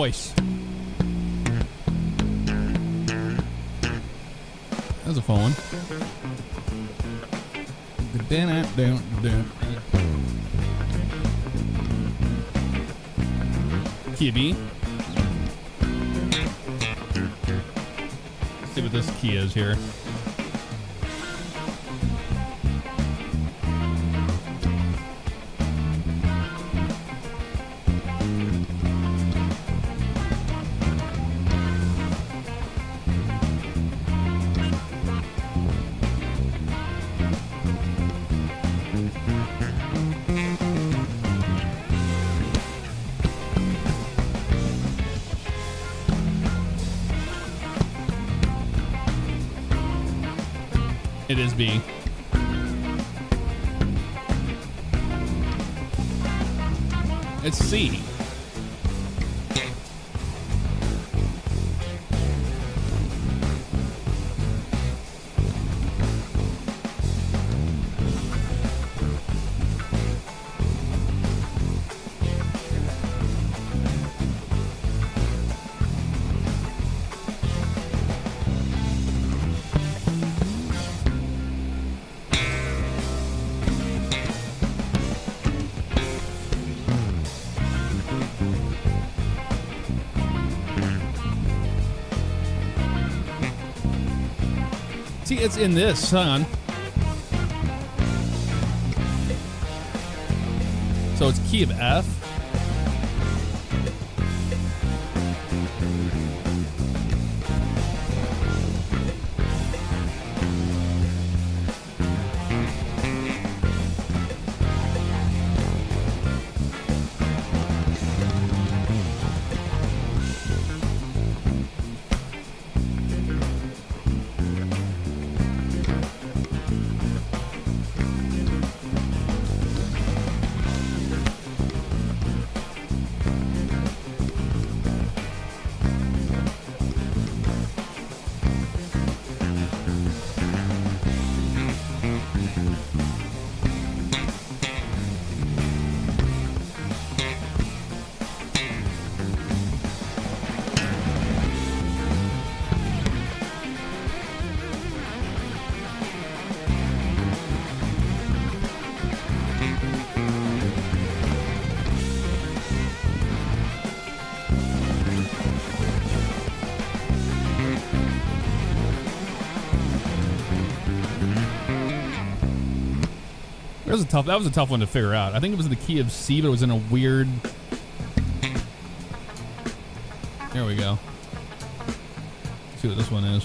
voice. That was a fun one. Kibby. Let's see what this key is here. It is B. It's C. See, it's in this, son. So it's key of F. That was a tough one to figure out. I think it was the key of C, but it was in a weird... There we go. Let's see what this one is.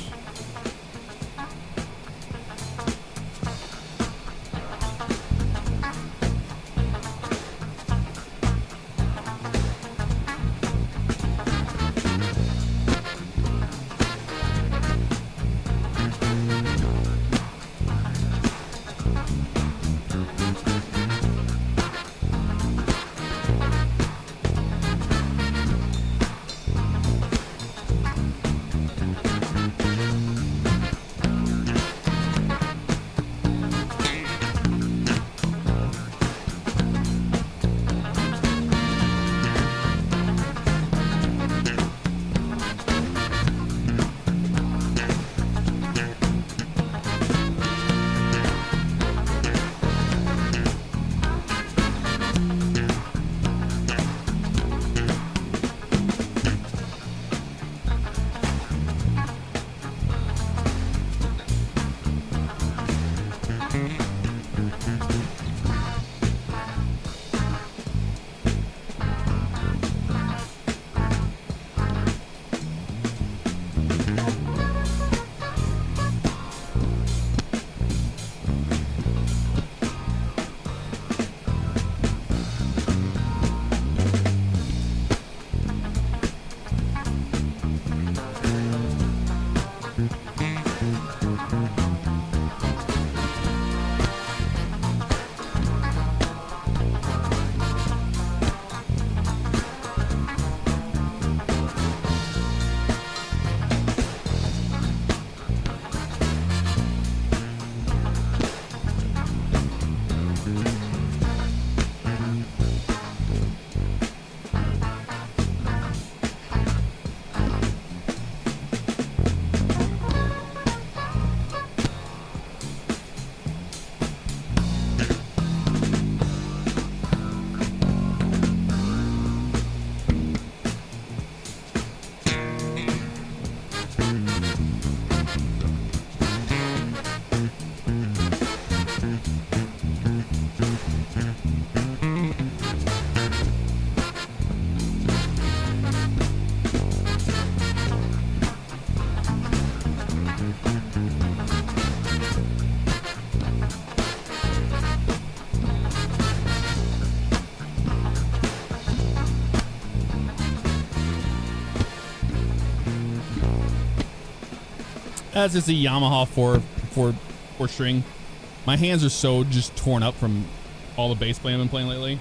That's just a Yamaha four string. My hands are so just torn up from all the bass playing I've been playing lately.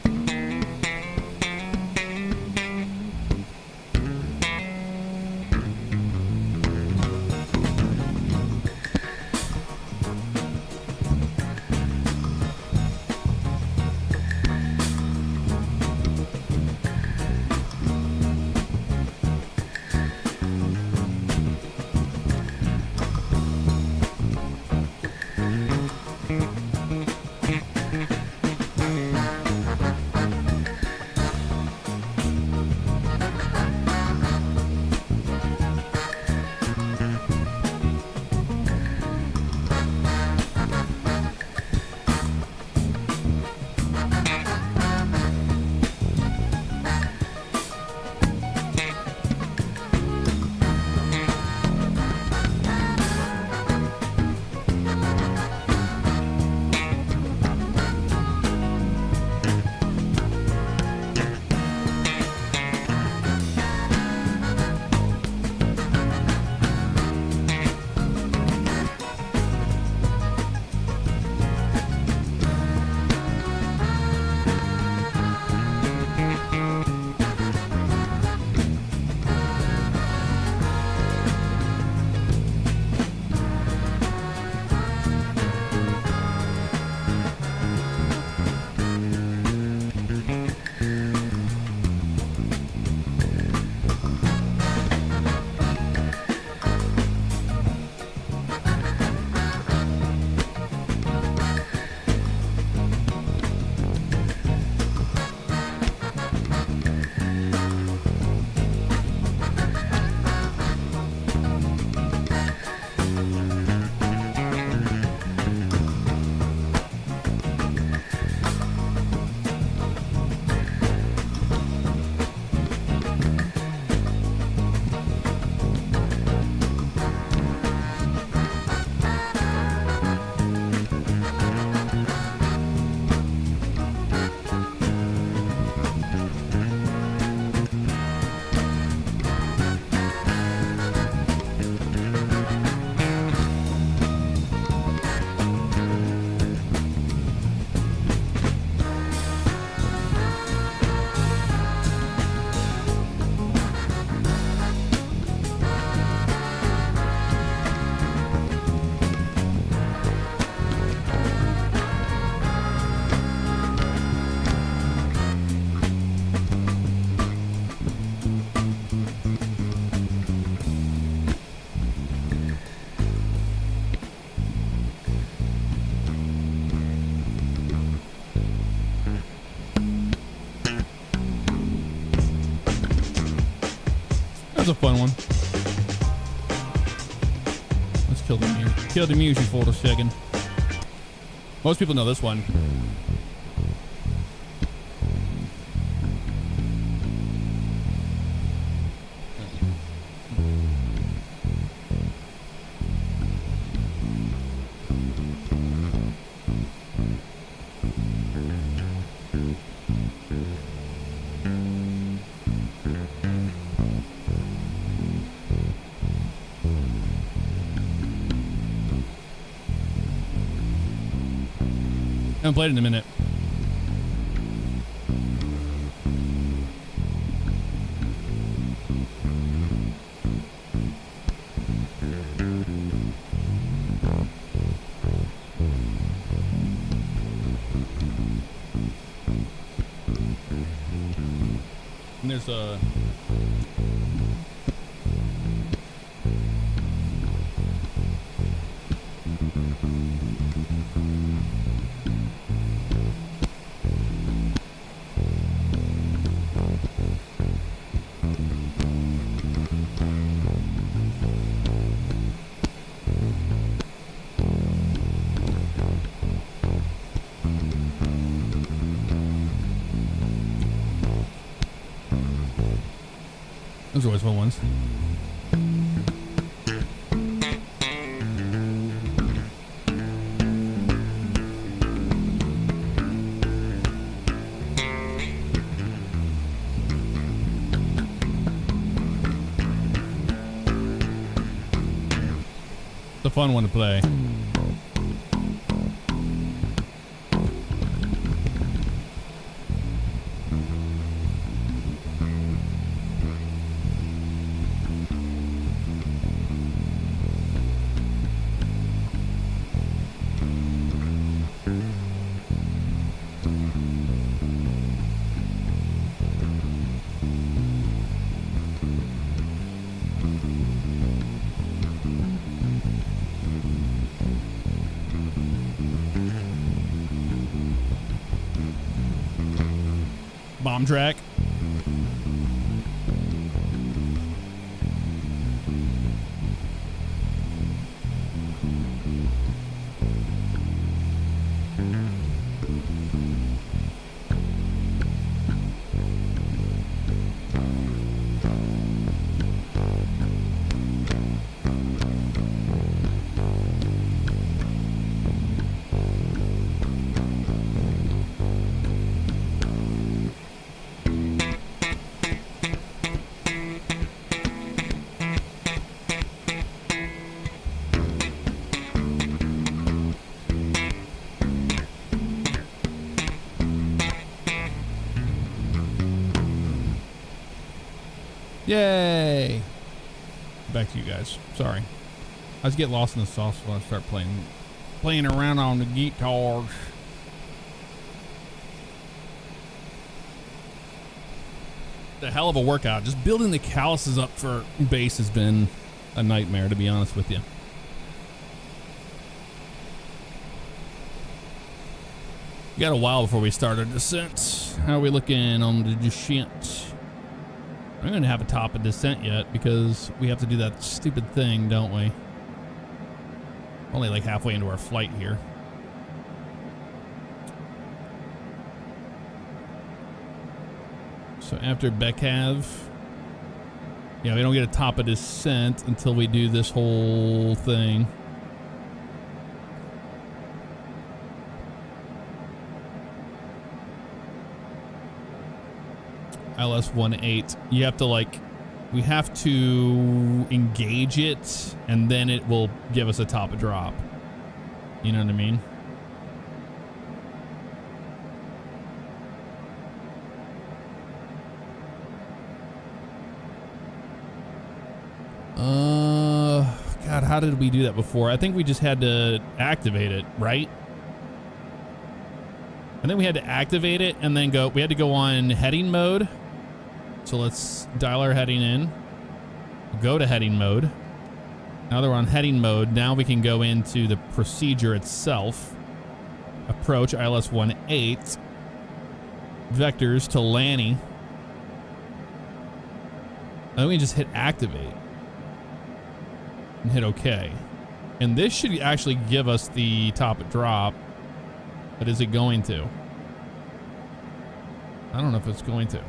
was a fun one. Let's kill the mute. Kill the mute, you photo shagging. Most people know this one. I haven't played it in a minute. And there's a those are always fun ones. It's a fun one to play. Bomb track. Yay! Back to you guys. Sorry. I was getting lost in the sauce when I start playing around on the guitars. The hell of a workout. Just building the calluses up for base has been a nightmare, to be honest with you. We got a while before we start our descent. How are we looking on the descent? I'm going to have a top of descent yet because we have to do that stupid thing, don't we? Only like halfway into our flight here. So after Beckhav, yeah, we don't get a top of descent until we do this whole thing. LS-18. You have to we have to engage it and then it will give us a top of drop. You know what I mean? God, how did we do that before? I think we just had to activate it, right? I think we had to activate it and then we had to go on heading mode. So let's dial our heading in, go to heading mode. Now that we're on heading mode, now we can go into the procedure itself. Approach ILS-18, vectors to Lanny. Then we just hit activate and hit OK. And this should actually give us the top of drop, but is it going to? I don't know if it's going to.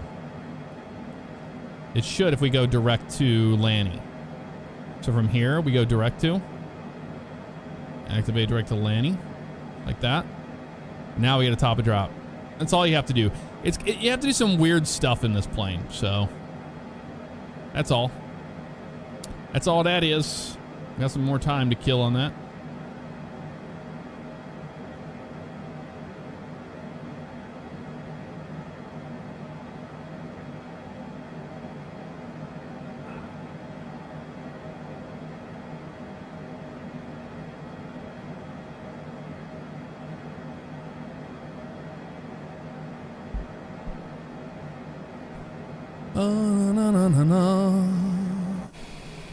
It should if we go direct to Lanny. So from here, we go direct to. Activate direct to Lanny. Like that. Now we get a top of drop. That's all you have to do. You have to do some weird stuff in this plane. So that's all. That's all that is. Got some more time to kill on that.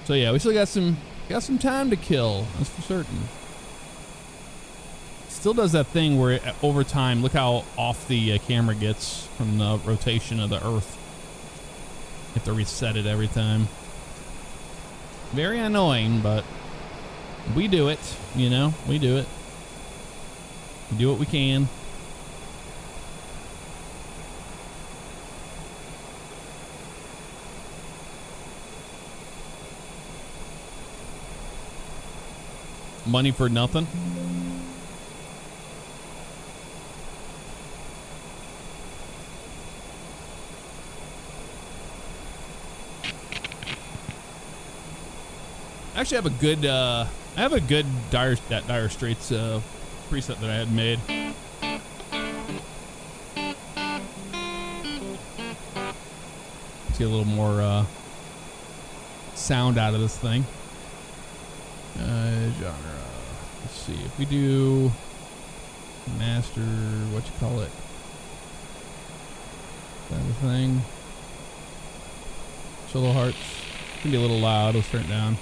So yeah, we still got some time to kill. That's for certain. Still does that thing where over time, look how off the camera gets from the rotation of the Earth. You have to reset it every time. Very annoying, but we do it. You know, we do it. We do what we can. Money for nothing. I actually have a good I have a good Dire Straits preset that I had made. Let's get a little more sound out of this thing. Genre. Let's see if we do master. What you call it? That a thing. Solo Hearts. It's gonna be a little loud. Let's turn it down.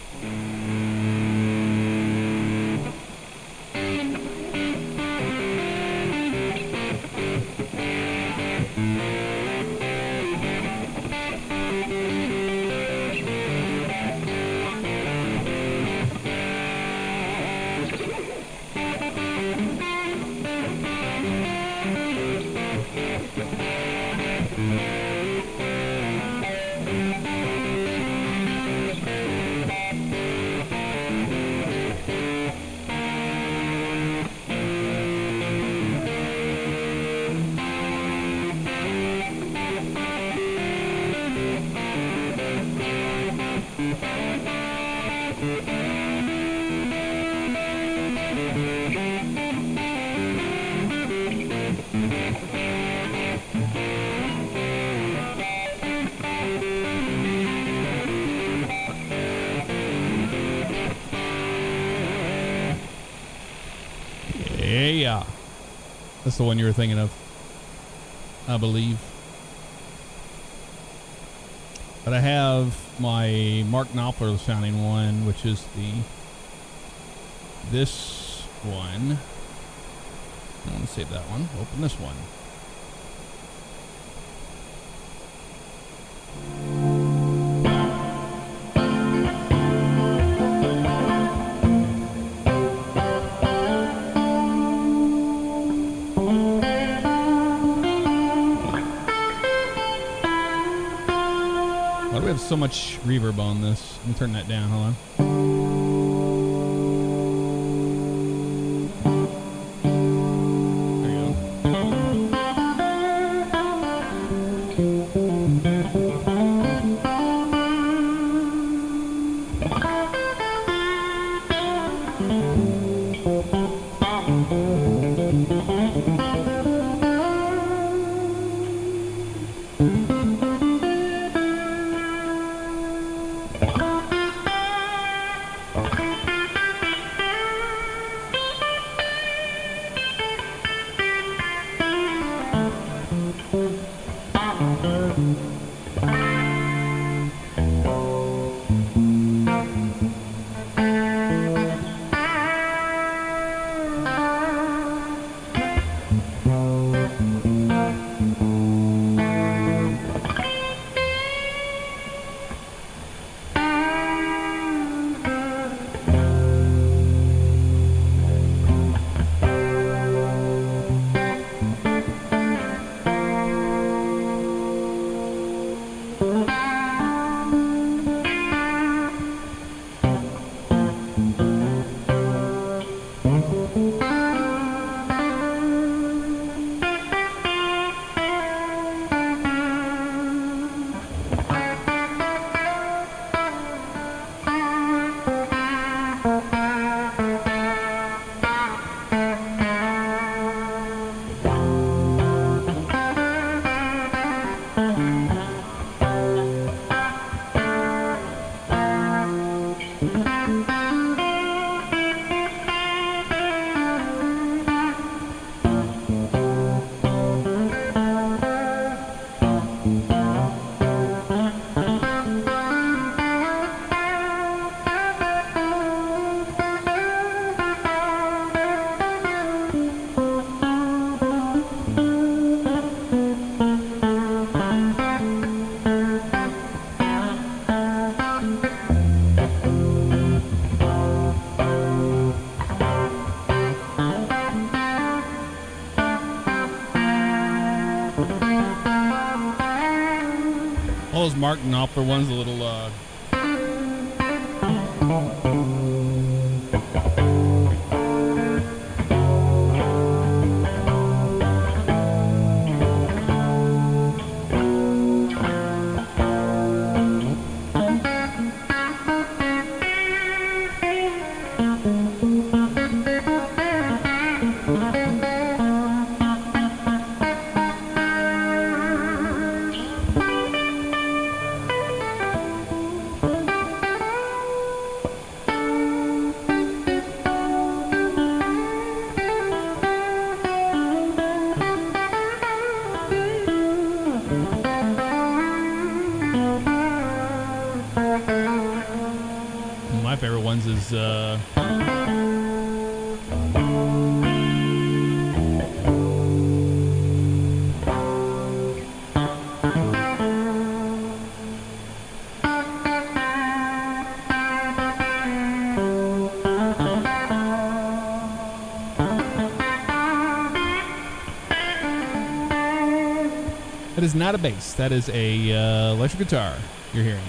Yeah. That's the one you were thinking of, I believe. But I have my Mark Knopfler sounding one, which is this one. I want to save that one. Open this one. Why do we have so much reverb on this? Let me turn that down. Hold on. There you All those Mark Knopfler ones, a little My favorite ones is that is not a bass. That is a electric guitar you're hearing.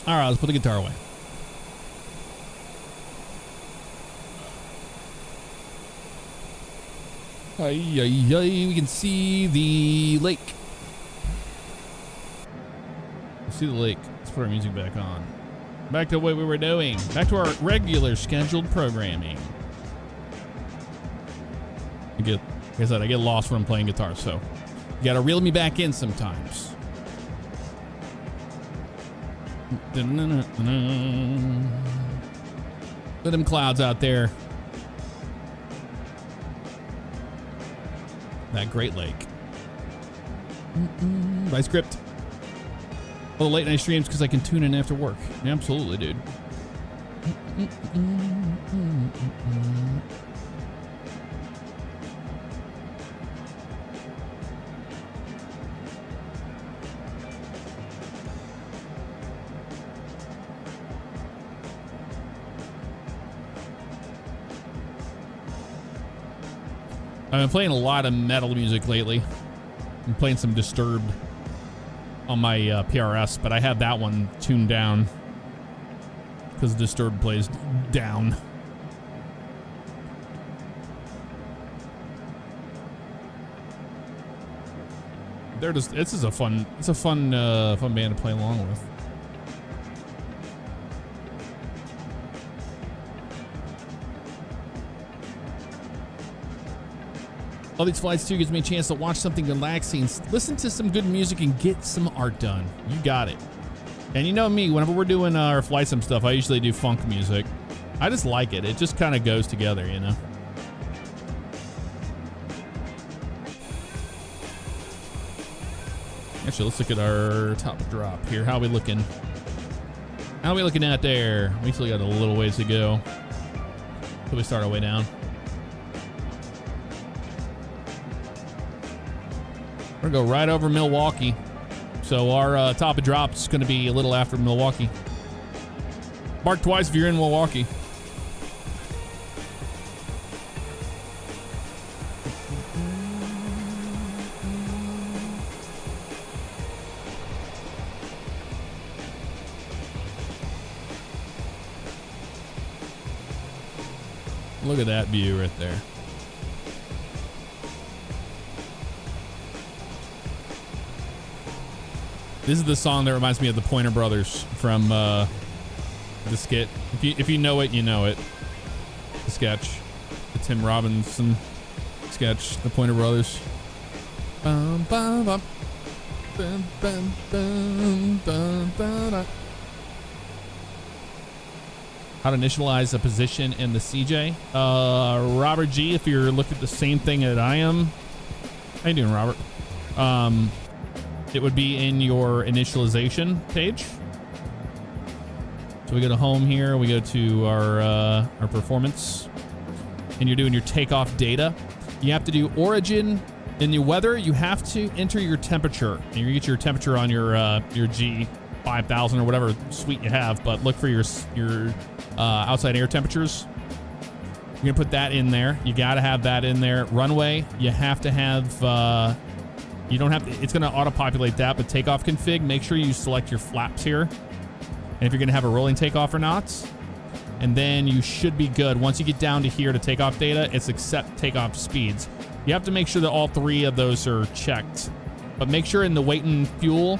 All right, let's put the guitar away. We can see the lake. See the lake. Let's put our music back on. Back to what we were doing. Back to our regular scheduled programming. Like I said, I get lost when I'm playing guitar, so you gotta reel me back in sometimes. Look at them clouds out there. That Great Lake. By script. All the late night streams because I can tune in after work. Absolutely, dude. I've been playing a lot of metal music lately. I'm playing some Disturbed on my PRS, but I have that one tuned down because Disturbed plays down. They're just, this is a fun, it's a fun band to play along with. All these flights too gives me a chance to watch something relaxing, listen to some good music, and get some art done. You got it. And you know me, whenever we're doing our flight sim stuff, I usually do funk music. I just like it. It just kind of goes together, you know? Actually, let's look at our top drop here. How are we looking? How are we looking out there? We still got a little ways to go till we start our way down. We're gonna go right over Milwaukee. So our top of drop is gonna be a little after Milwaukee. Mark twice if you're in Milwaukee. Look at that view right there. This is the song that reminds me of the Pointer Brothers from the skit. If you know it, you know it. The sketch, the Tim Robinson sketch, the Pointer Brothers. Bum, bum, bum. Bum, bum, bum, bum, bum, bum. How to initialize a position in the CJ. Robert G, if you're looking at the same thing that I am. How you doing, Robert? It would be in your initialization page. So we go to home here. We go to our performance. And you're doing your takeoff data. You have to do origin. In the weather, you have to enter your temperature. And you get your temperature on your G5000 or whatever suite you have. But look for your outside air temperatures. You're gonna put that in there. You gotta have that in there. Runway, you have to have. You don't have to. It's gonna auto-populate that. But takeoff config, make sure you select your flaps here, and if you're gonna have a rolling takeoff or not. And then you should be good. Once you get down to here to takeoff data, it's accept takeoff speeds. You have to make sure that all three of those are checked. But make sure in the weight and fuel,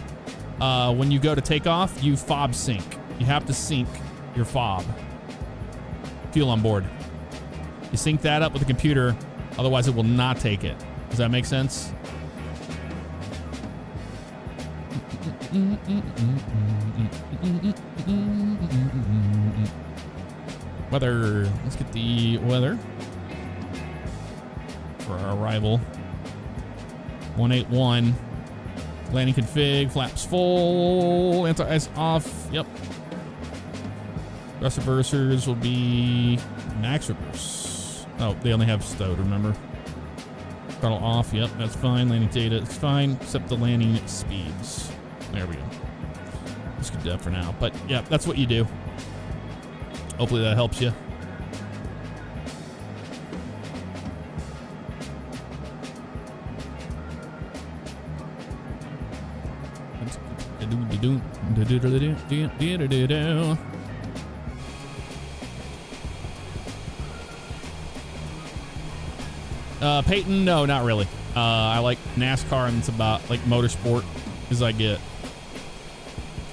when you go to takeoff, you fob sync. You have to sync your fob. Fuel on board. You sync that up with the computer, otherwise it will not take it. Does that make sense? Weather. Let's get the weather for our arrival. 181. Landing config. Flaps full. Anti-ice off. Yep. Thrust reversers will be max reverse. Oh, they only have stowed, remember? Throttle off. Yep, that's fine. Landing data is fine, except the landing speeds. There we go. Let's get that for now. But yeah, that's what you do. Hopefully that helps you. Peyton, no, not really. I like NASCAR, and it's about like motorsport as I get.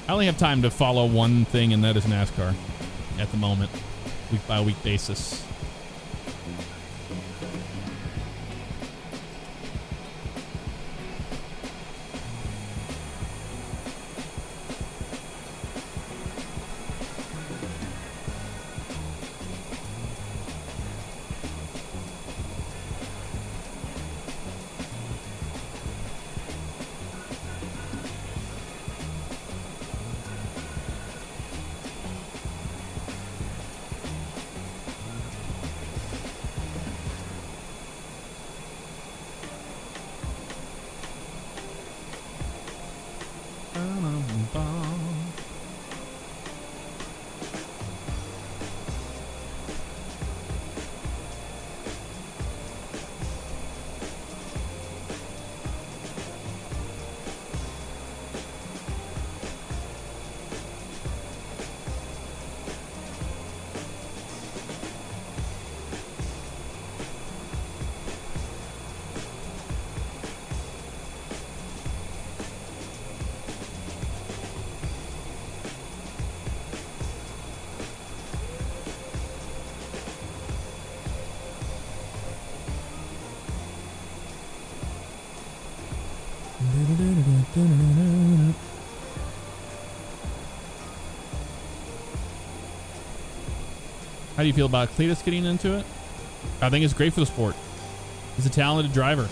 I only have time to follow one thing, and that is NASCAR at the moment, week by week basis. How do you feel about Cletus getting into it? I think it's great for the sport. He's a talented driver.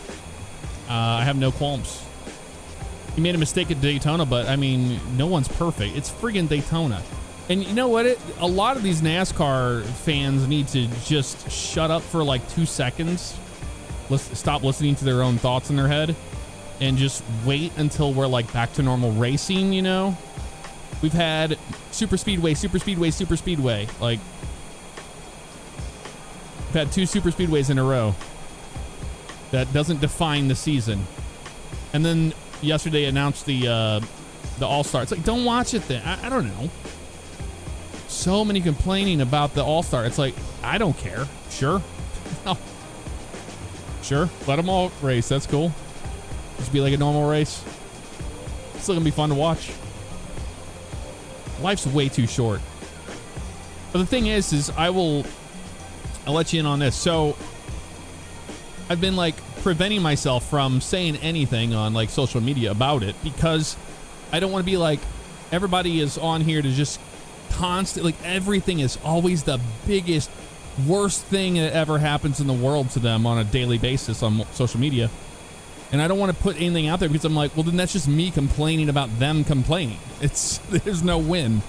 I have no qualms. He made a mistake at Daytona, but I mean, no one's perfect. It's friggin' Daytona. And you know what? A lot of these NASCAR fans need to just shut up for like 2 seconds. Stop listening to their own thoughts in their head and just wait until we're like back to normal racing, you know? We've had super speedway. Like, we've had 2 super speedways in a row. That doesn't define the season. And then yesterday announced the All-Star. It's like, don't watch it then. I don't know. So many complaining about the All-Star. It's like, I don't care. Sure. No. Sure. Let them all race. That's cool. Just be like a normal race. It's still gonna be fun to watch. Life's way too short. But the thing is I'll let you in on this. So I've been like preventing myself from saying anything on like social media about it because I don't want to be like everybody is on here to just constantly, like everything is always the biggest, worst thing that ever happens in the world to them on a daily basis on social media. And I don't want to put anything out there because I'm like, well, then that's just me complaining about them complaining. There's no win.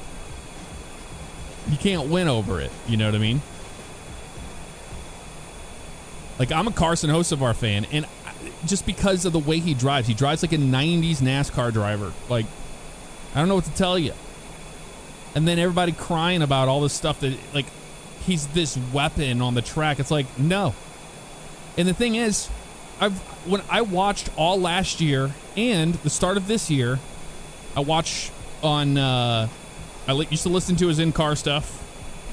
You can't win over it. You know what I mean? Like, I'm a Carson Hocevar fan, and just because of the way he drives like a 90s NASCAR driver. Like, I don't know what to tell you. And then everybody crying about all this stuff that, like, he's this weapon on the track. It's like, no. And the thing is, when I watched all last year and the start of this year, I watched on, I used to listen to his in-car stuff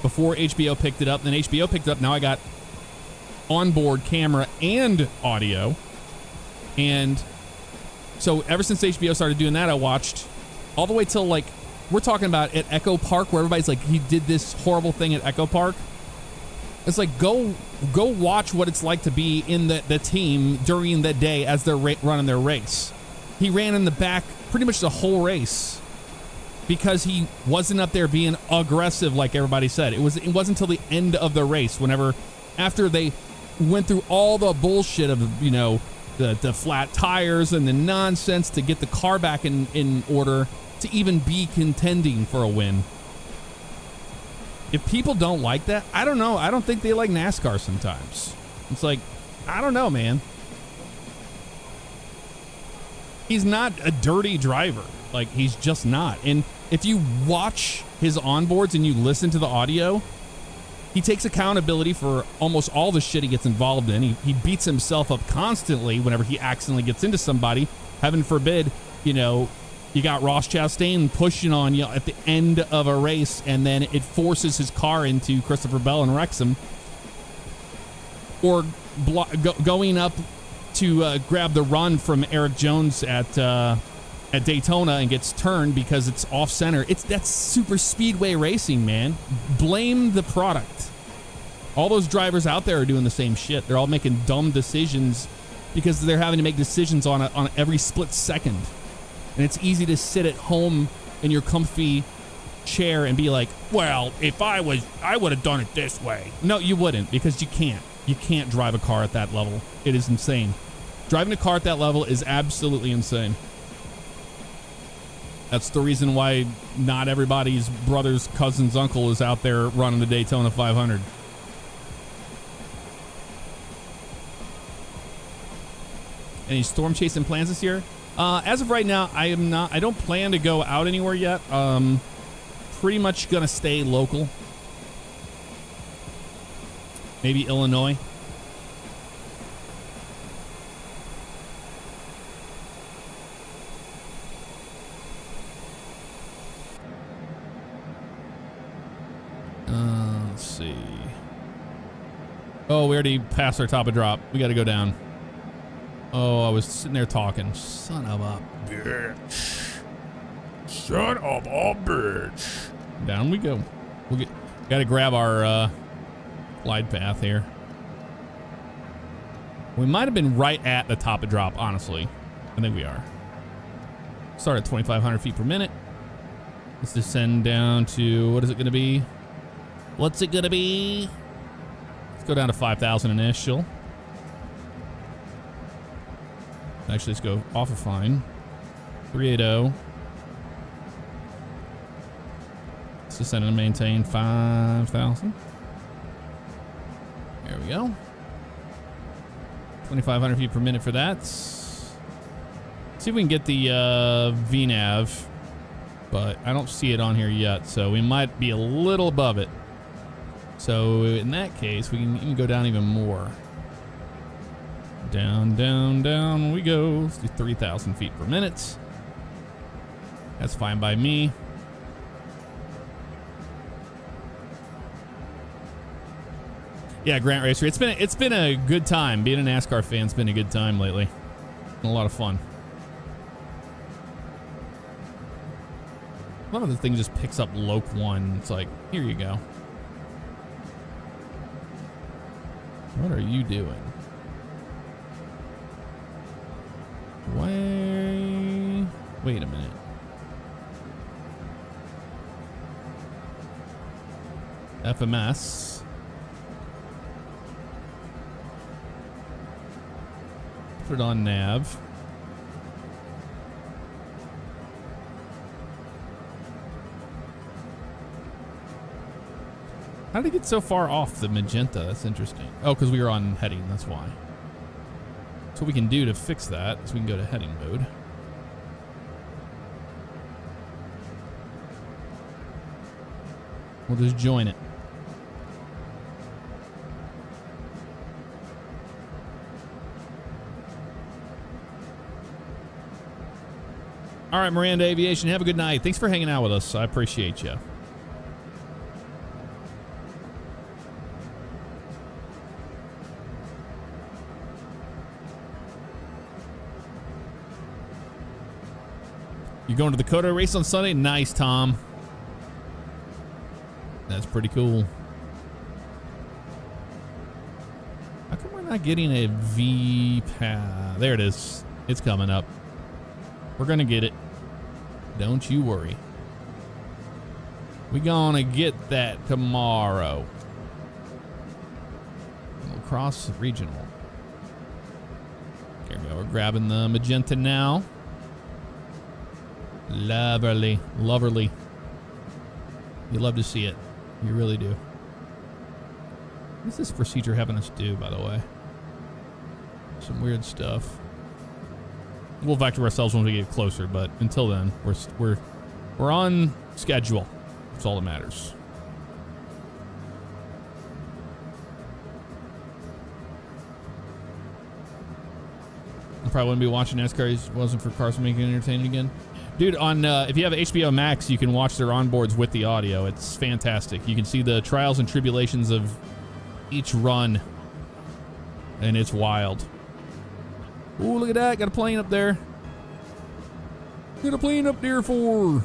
before HBO picked it up. Then HBO picked it up. Now I got onboard camera and audio. And so ever since HBO started doing that, I watched all the way till, like, we're talking about at Echo Park, where everybody's like, he did this horrible thing at Echo Park. It's like, go watch what it's like to be in the team during the day as they're running their race. He ran in the back pretty much the whole race because he wasn't up there being aggressive like everybody said. It wasn't until the end of the race, after they went through all the bullshit of, you know, the flat tires and the nonsense to get the car back in order to even be contending for a win. If people don't like that, I don't know. I don't think they like NASCAR sometimes. It's like, I don't know, man. He's not a dirty driver. Like, he's just not. And if you watch his onboards and you listen to the audio, he takes accountability for almost all the shit he gets involved in. He beats himself up constantly whenever he accidentally gets into somebody. Heaven forbid, you know, you got Ross Chastain pushing on you at the end of a race, and then it forces his car into Christopher Bell and wrecks him. Or going up to grab the run from Eric Jones at Daytona and gets turned because it's off center. That's super speedway racing, man. Blame the product. All those drivers out there are doing the same shit. They're all making dumb decisions because they're having to make decisions on every split second. And it's easy to sit at home in your comfy chair and be like, well, if I would have done it this way. No, you wouldn't, because you can't. You can't drive a car at that level. It is insane. Driving a car at that level is absolutely insane. That's the reason why not everybody's brother's cousin's uncle is out there running the Daytona 500. Any storm chasing plans this year? As of right now, I don't plan to go out anywhere yet. Pretty much gonna stay local. Maybe Illinois. Let's see. Oh, we already passed our top of drop. We got to go down. Oh, I was sitting there talking. Son of a bitch. Son of a bitch. Down we go. Got to grab our glide path here. We might have been right at the top of drop, honestly. I think we are. Start at 2,500 feet per minute. Let's descend down to, what is it going to be? What's it going to be? Let's go down to 5,000 initial. Actually, let's go off of fine. 380. Let's descend and maintain 5,000. There we go. 2,500 feet per minute for that. See if we can get the VNAV, but I don't see it on here yet, so we might be a little above it. So in that case, we can even go down even more. Down, down, down we go. Let's do 3,000 feet per minute. That's fine by me. Yeah, Grant Racer. It's been a good time. Being a NASCAR fan's been a good time lately. Been a lot of fun. One of the things just picks up Loc 1. It's like, here you go. What are you doing? Wait a minute. FMS. Put it on nav. How did it get so far off the magenta? That's interesting. Oh, because we were on heading. That's why. So what we can do to fix that is we can go to heading mode. We'll just join it. All right, Miranda Aviation, have a good night. Thanks for hanging out with us. I appreciate you. You going to the Dakota race on Sunday? Nice, Tom. That's pretty cool. How come we're not getting a VPAD? There it is. It's coming up. We're going to get it. Don't you worry. We're going to get that tomorrow. Crosse Regional. Here we go. We're grabbing the magenta now. Loverly. Loverly. You love to see it. You really do. What's this procedure having us do, by the way? Some weird stuff. We'll vector ourselves when we get closer, but until then, we're on schedule. That's all that matters. I probably wouldn't be watching NASCAR if it wasn't for cars making it entertaining again. Dude, on if you have HBO Max, you can watch their onboards with the audio. It's fantastic. You can see the trials and tribulations of each run, and it's wild. Ooh, look at that. Got a plane up there. Got a plane up there for... All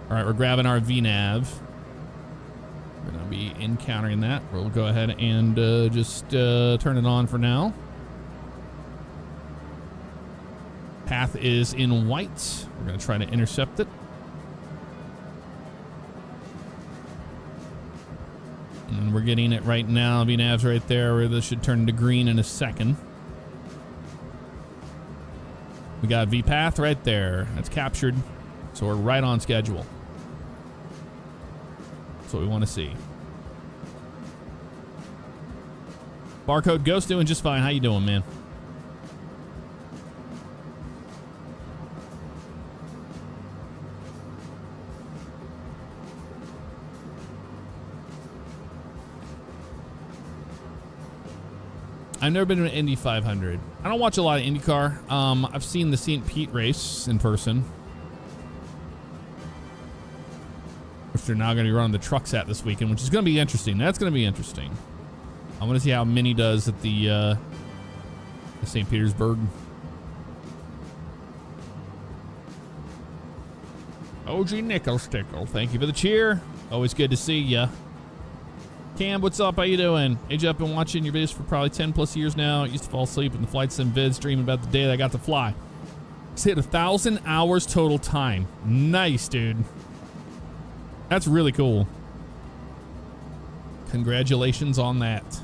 right, we're grabbing our VNAV. We're going to be encountering that. We'll go ahead and just turn it on for now. Path is in white. We're going to try to intercept it. And we're getting it right now. VNAV's right there. This should turn to green in a second. We got VPath right there. That's captured. So we're right on schedule. That's what we want to see. Barcode Ghost doing just fine. How you doing, man? I've never been to an Indy 500. I don't watch a lot of IndyCar. I've seen the St. Pete race in person, which they're now going to be running the trucks at this weekend, which is going to be interesting. That's going to be interesting. I want to see how Mini does at the St. Petersburg. OG Nickel Stickle, thank you for the cheer. Always good to see ya. Cam, what's up? How you doing? Age, I've been watching your videos for probably 10 plus years now. I used to fall asleep in the flight sim vids, dreaming about the day that I got to fly. It's hit 1,000 hours total time. Nice, dude. That's really cool. Congratulations on that.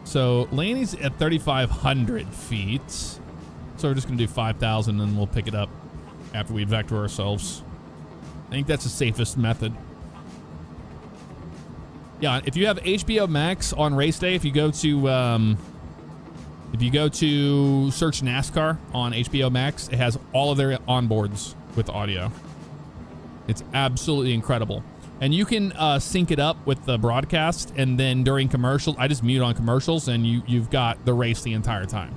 So Laney's at 3,500 feet. So we're just going to do 5,000 and we'll pick it up after we vector ourselves. I think that's the safest method. Yeah, if you have HBO Max on race day, if you go to search NASCAR on HBO Max, it has all of their onboards with audio. It's absolutely incredible. And you can sync it up with the broadcast, and then during commercials, I just mute on commercials, and you've got the race the entire time.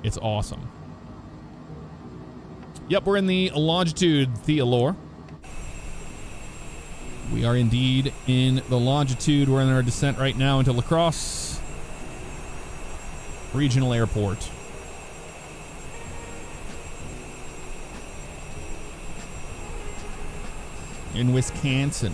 It's awesome. Yep, we're in the Longitude Thealore. We are indeed in the Longitude. We're in our descent right now into La Crosse Regional Airport. In Wisconsin.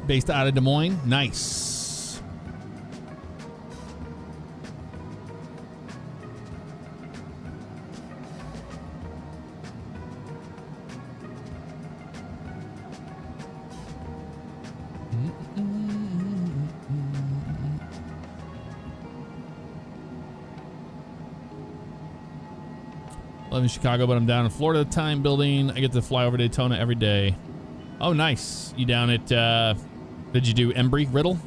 Based out of Des Moines. Nice. I live in Chicago, but I'm down in Florida time building. I get to fly over Daytona every day. Oh, nice. You down at, did you do Embry Riddle?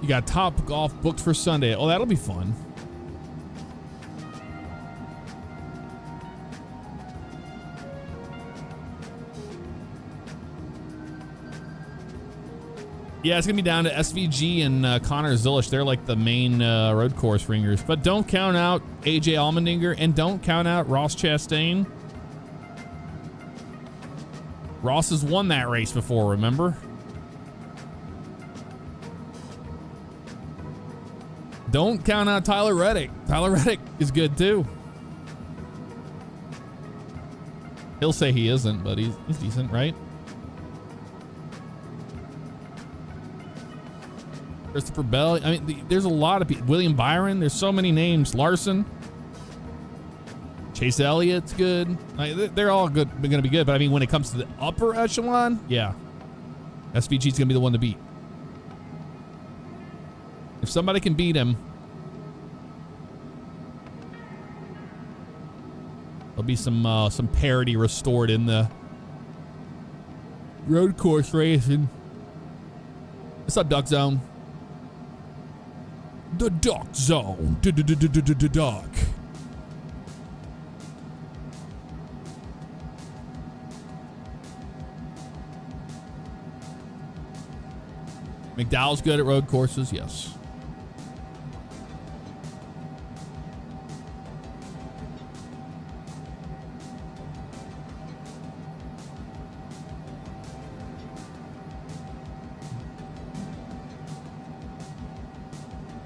You got Top Golf booked for Sunday. Oh, that'll be fun. Yeah, it's going to be down to SVG and Connor Zilish. They're like the main road course ringers. But don't count out AJ Allmendinger and don't count out Ross Chastain. Ross has won that race before, remember? Don't count out Tyler Reddick. Tyler Reddick is good too. He'll say he isn't, but he's decent, right? Christopher Bell. I mean, there's a lot of people. William Byron. There's so many names. Larson. Chase Elliott's good. Like, they're all good. They're going to be good. But I mean, when it comes to the upper echelon, yeah, SVG's going to be the one to beat. If somebody can beat him, there'll be some parity restored in the road course racing. What's up, Duck Zone? The Duck Zone. Duck. McDowell's good at road courses, yes.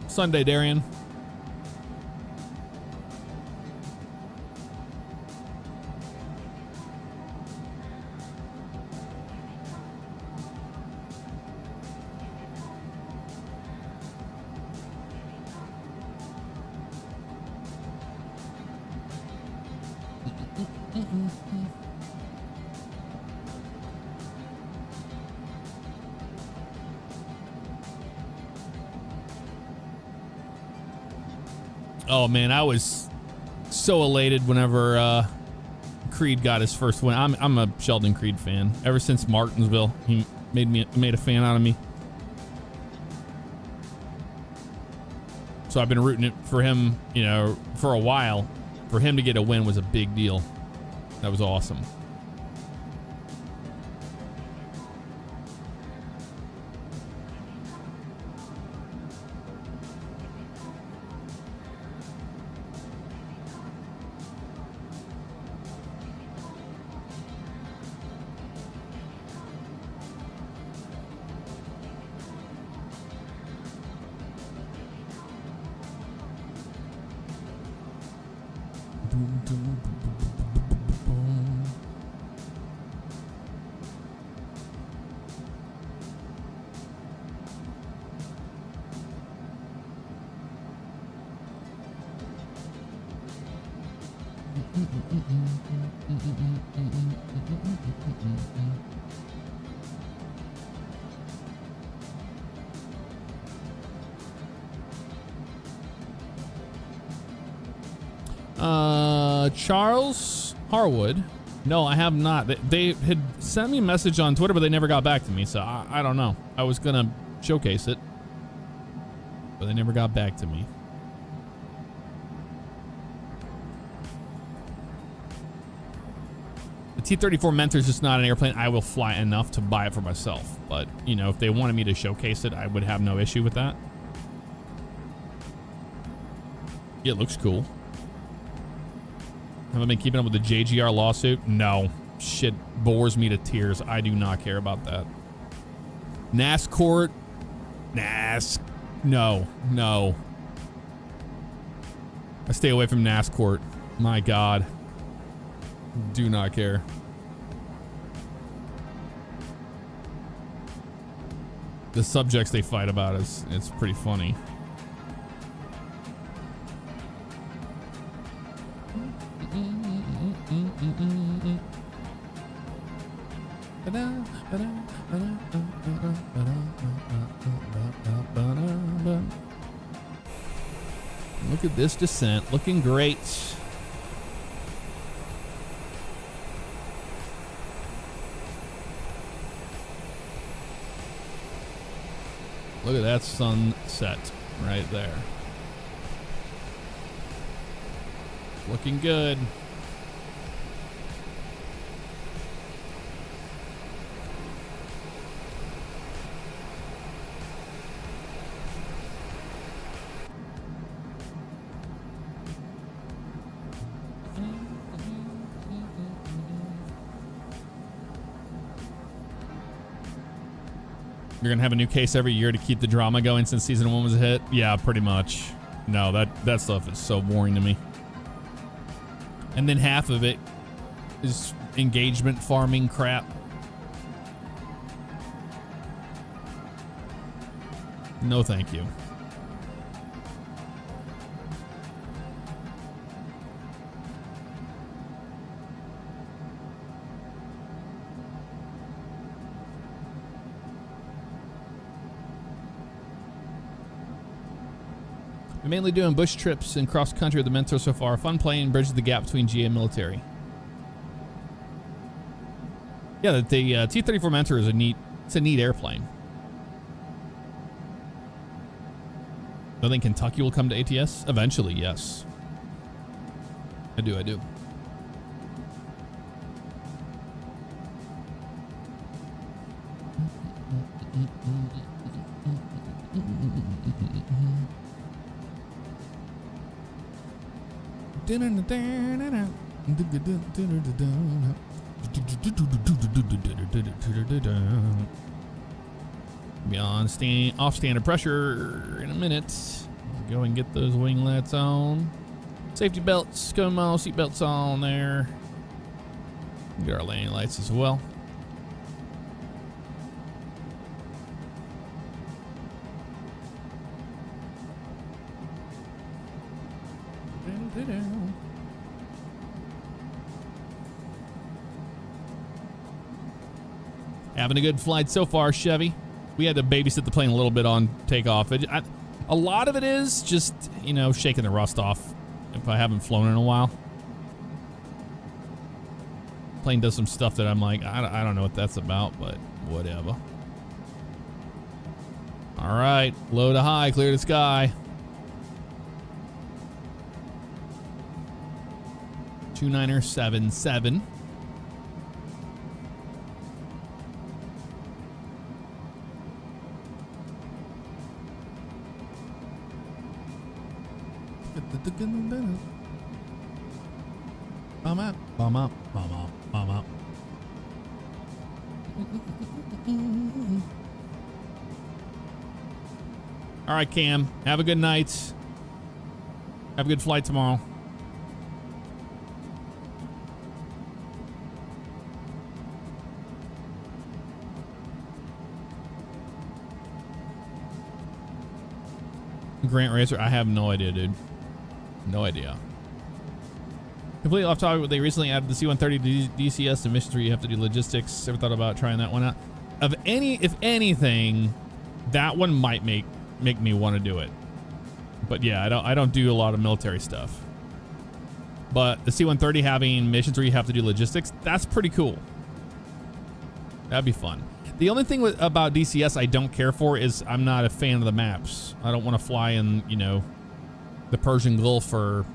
Sunday, Darian. Oh man, I was so elated whenever Creed got his first win. I'm a Sheldon Creed fan. Ever since Martinsville, he made a fan out of me. So I've been rooting it for him, you know, for a while. For him to get a win was a big deal. That was awesome. Charles Harwood. No, I have not. They had sent me a message on Twitter, but they never got back to me, so I don't know. I was gonna showcase it, but they never got back to me. The T-34 Mentor is just not an airplane I will fly enough to buy it for myself, but you know, if they wanted me to showcase it, I would have no issue with that. It looks cool. Have I been keeping up with the JGR lawsuit? No. Shit bores me to tears. I do not care about that. NASCAR. No. I stay away from NASCAR. My God. Do not care. The subjects they fight about it's pretty funny. Look at this descent, looking great. Look at that sunset right there. Looking good. You're gonna have a new case every year to keep the drama going since season 1 was a hit? Yeah, pretty much. No, that stuff is so boring to me. And then half of it is engagement farming crap. No, thank you. I'm mainly doing bush trips and cross country with the Mentor so far. Fun playing, bridges the gap between GA and military. Yeah, the T-34 Mentor is a neat airplane. I think Kentucky will come to ATS eventually. Yes, I do. Be on off standard pressure in a minute. Go and get those winglets on. Safety belts, come on, seat belts on there. Get our landing lights as well. Having a good flight so far, Chevy. We had to babysit the plane a little bit on takeoff. A lot of it is just, you know, shaking the rust off if I haven't flown in a while. Plane does some stuff that I'm like, I don't know what that's about, but whatever. All right, low to high, clear the sky. 29er77. Bomb up, bomb up, bomb up, bomb up. All right, Cam. Have a good night. Have a good flight tomorrow. Grant Racer, I have no idea, dude. No idea. Completely off topic, but they recently added the C-130 DCS to missions where you have to do logistics. Ever thought about trying that one out? If anything, that one might make me want to do it. But yeah, I don't do a lot of military stuff. But the C-130 having missions where you have to do logistics, that's pretty cool. That'd be fun. The only thing about DCS I don't care for is I'm not a fan of the maps. I don't want to fly in, you know, the Persian Gulf or...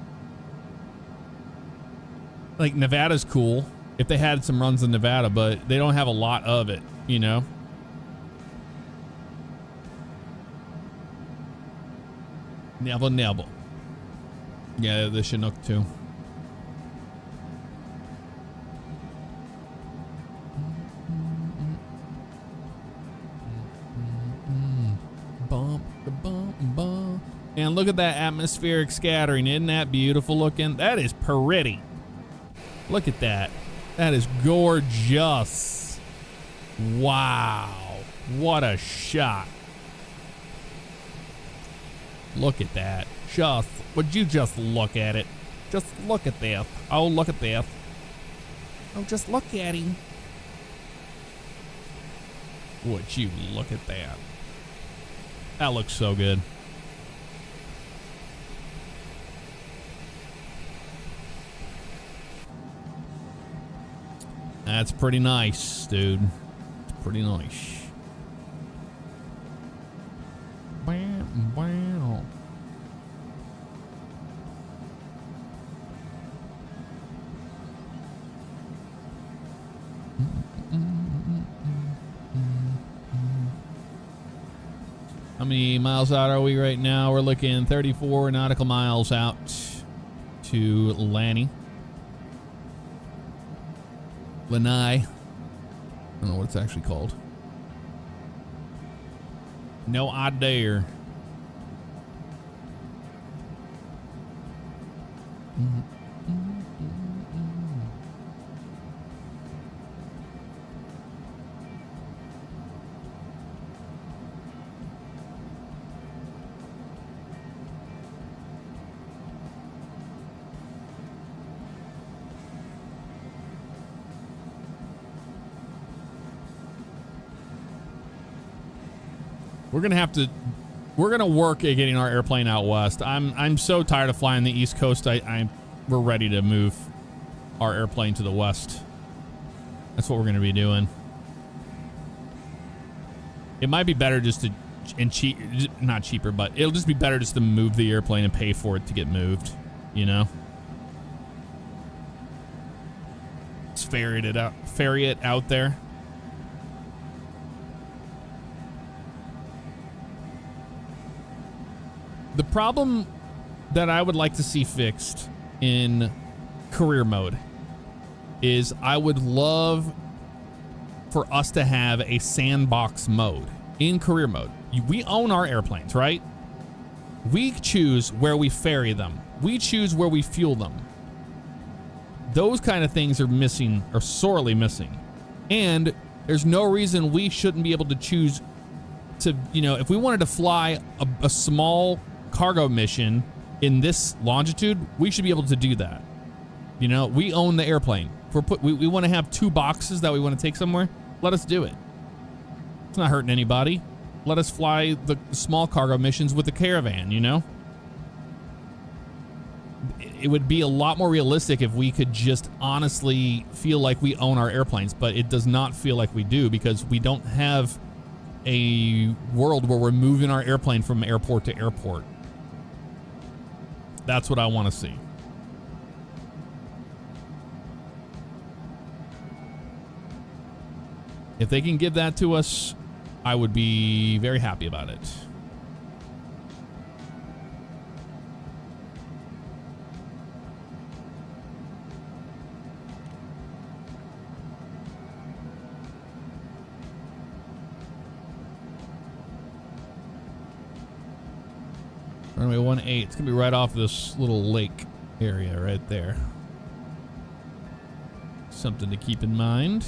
Like, Nevada's cool if they had some runs in Nevada, but they don't have a lot of it, you know? Never. Yeah, the Chinook too. And look at that atmospheric scattering. Isn't that beautiful looking? That is pretty. Look at that. That is gorgeous. Wow. What a shot. Look at that. Would you just look at it? Just look at that. Oh, look at that. Oh, just look at him. Would you look at that? That looks so good. That's pretty nice, dude. It's pretty nice. Bam, bam. How many miles out are we right now? We're looking 34 nautical miles out to Lanai. I don't know what it's actually called. No idea. We're gonna work at getting our airplane out west. I'm so tired of flying the East Coast. We're ready to move our airplane to the west. That's what we're gonna be doing. It might be better just to, not cheaper, but it'll just be better just to move the airplane and pay for it to get moved, you know? Just ferry it out there. The problem that I would like to see fixed in career mode is I would love for us to have a sandbox mode in career mode. We own our airplanes, right? We choose where we ferry them. We choose where we fuel them. Those kind of things are missing, or sorely missing. And there's no reason we shouldn't be able to choose to, you know, if we wanted to fly a small cargo mission in this longitude, we should be able to do that. You know, we own the airplane. We want to have 2 boxes that we want to take somewhere. Let us do it. It's not hurting anybody. Let us fly the small cargo missions with the caravan, you know? It would be a lot more realistic if we could just honestly feel like we own our airplanes, but it does not feel like we do because we don't have a world where we're moving our airplane from airport to airport. That's what I want to see. If they can give that to us, I would be very happy about it. Runway 18. It's going to be right off this little lake area right there. Something to keep in mind.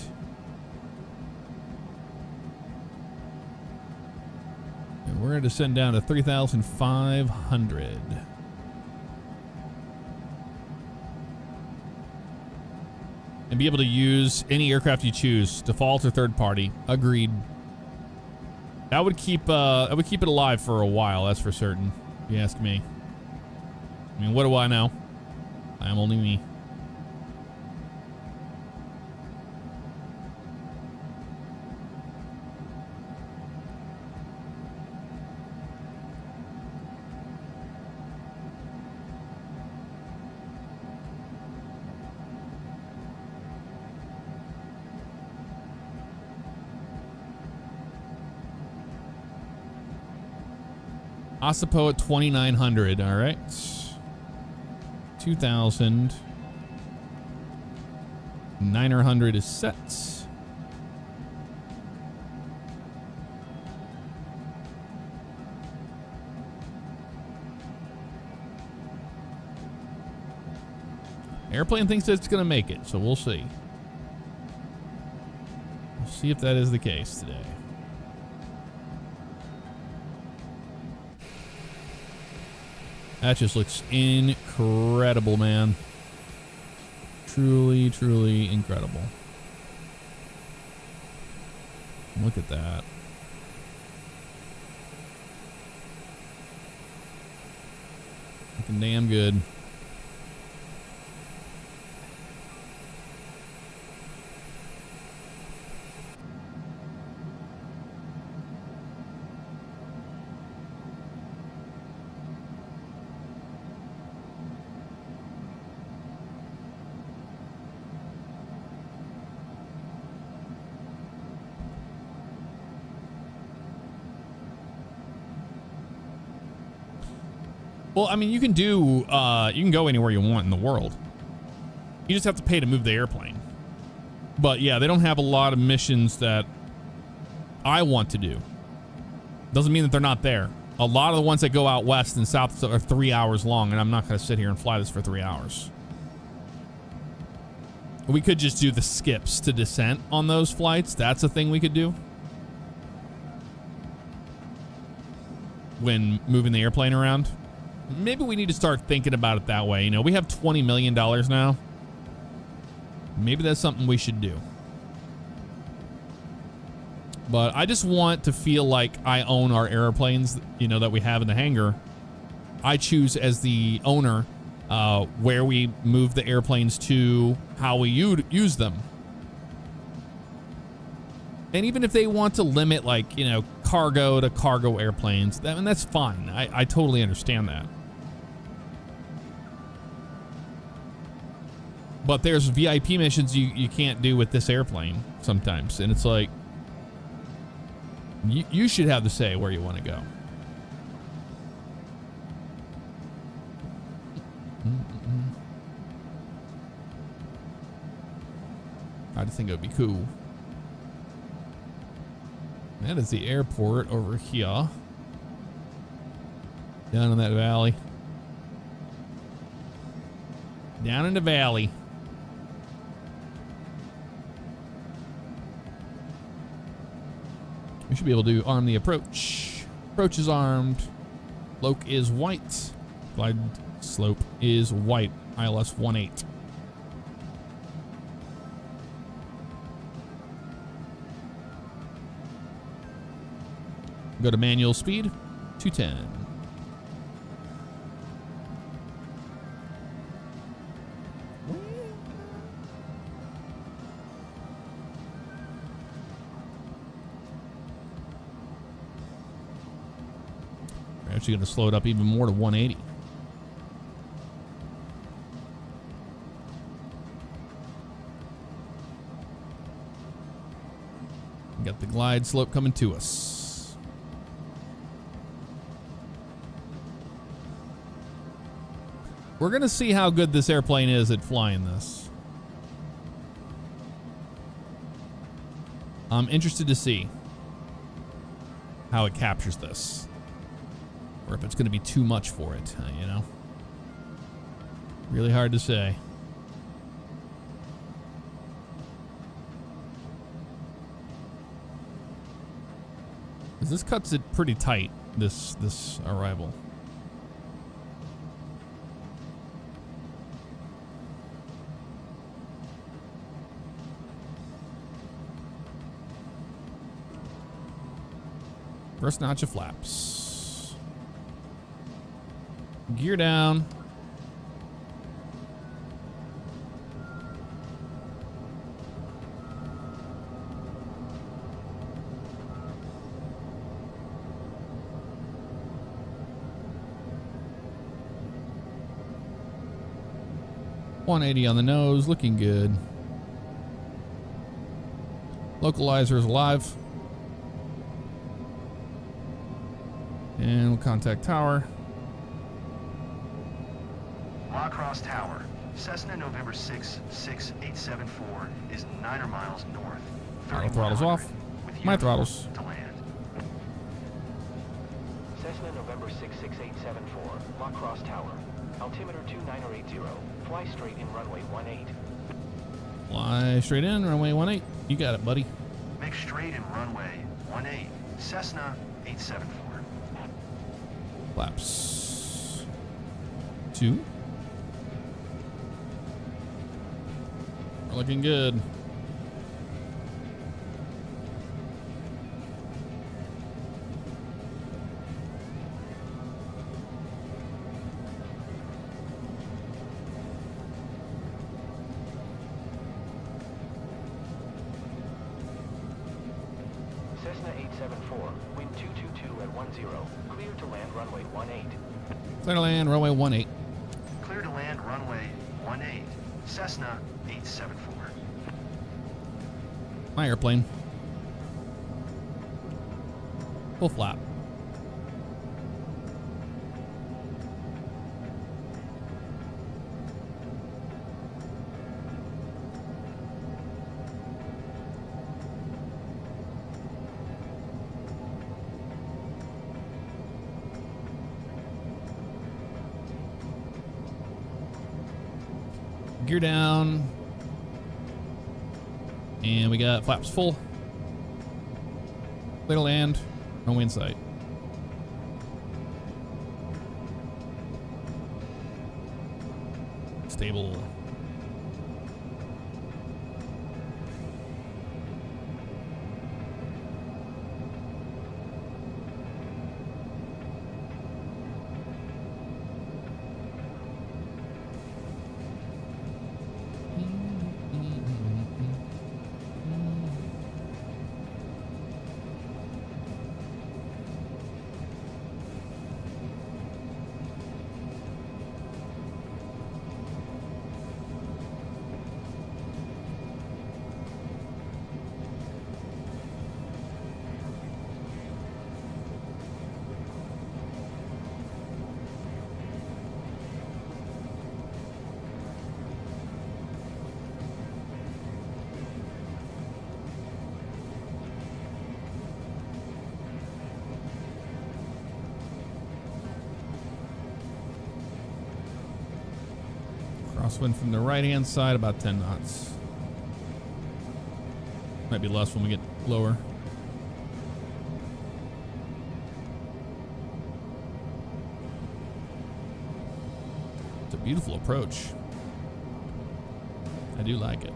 And we're going to descend down to 3,500. And be able to use any aircraft you choose, default or third party. Agreed. That would keep it alive for a while, that's for certain. If you ask me. I mean, what do I know? I am only me. Ossipo at 2,900. All right. 2,000. 900 is set. Airplane thinks it's going to make it, so we'll see. We'll see if that is the case today. That just looks incredible, man. Truly, truly incredible. Look at that. Looking damn good. Well, I mean, you can go anywhere you want in the world. You just have to pay to move the airplane. But yeah, they don't have a lot of missions that I want to do. Doesn't mean that they're not there. A lot of the ones that go out west and south are 3 hours long, and I'm not going to sit here and fly this for 3 hours. We could just do the skips to descent on those flights. That's a thing we could do. When moving the airplane around. Maybe we need to start thinking about it that way. You know, we have $20 million now. Maybe that's something we should do. But I just want to feel like I own our airplanes, you know, that we have in the hangar. I choose as the owner where we move the airplanes to, how we use them. And even if they want to limit, like, you know, cargo to cargo airplanes, and that's fine. I totally understand that. But there's VIP missions you can't do with this airplane sometimes. And it's like, you should have the say where you want to go. I just think it would be cool. That is the airport over here. Down in that valley. Down in the valley. We should be able to arm the approach. Approach is armed. Loc is white. Glide slope is white. ILS 18. Go to manual speed, 210. We're actually going to slow it up even more to 180. Yep, the glide slope coming to us. We're going to see how good this airplane is at flying this. I'm interested to see how it captures this. Or if it's going to be too much for it, you know? Really hard to say. This cuts it pretty tight, this arrival. First notch of flaps. Gear down. .180 on the nose, looking good. Localizer is alive. And we'll contact tower. La Crosse Tower. Cessna November 6, 6874 is 9 miles north. Auto throttles off. With My you throttles. to land. Cessna November 66874, La Crosse Tower. Altimeter 2980. Fly straight in runway 18. Fly straight in, runway 18. You got it, buddy. Make straight in runway 18. Cessna 874. Flaps. 2. We're looking good. Cessna 874, wind 222 at 10. Clear to land runway 18. Clear to land, runway 18. Clear to land runway 18. Cessna 874. My airplane. Full flap. Gear down. And we got flaps full. Clear to land. Runway in sight. Stable. Crosswind from the right-hand side, about 10 knots. Might be less when we get lower. It's a beautiful approach. I do like it.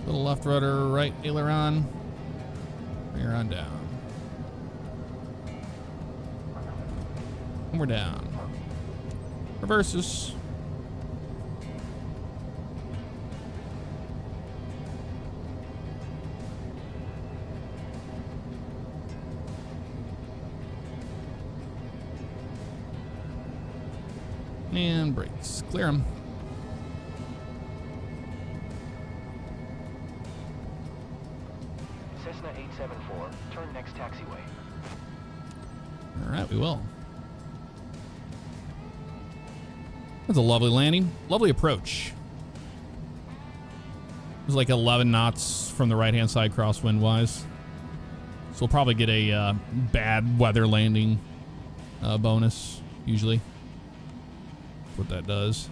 Little left rudder, right aileron. Clear on down. And we're down. Reverses. And brakes. Clear them. Cessna 874, turn next taxiway. All right, we will. That's a lovely landing. Lovely approach. It was like 11 knots from the right-hand side crosswind-wise. So we'll probably get a bad weather landing bonus, usually. That's what that does.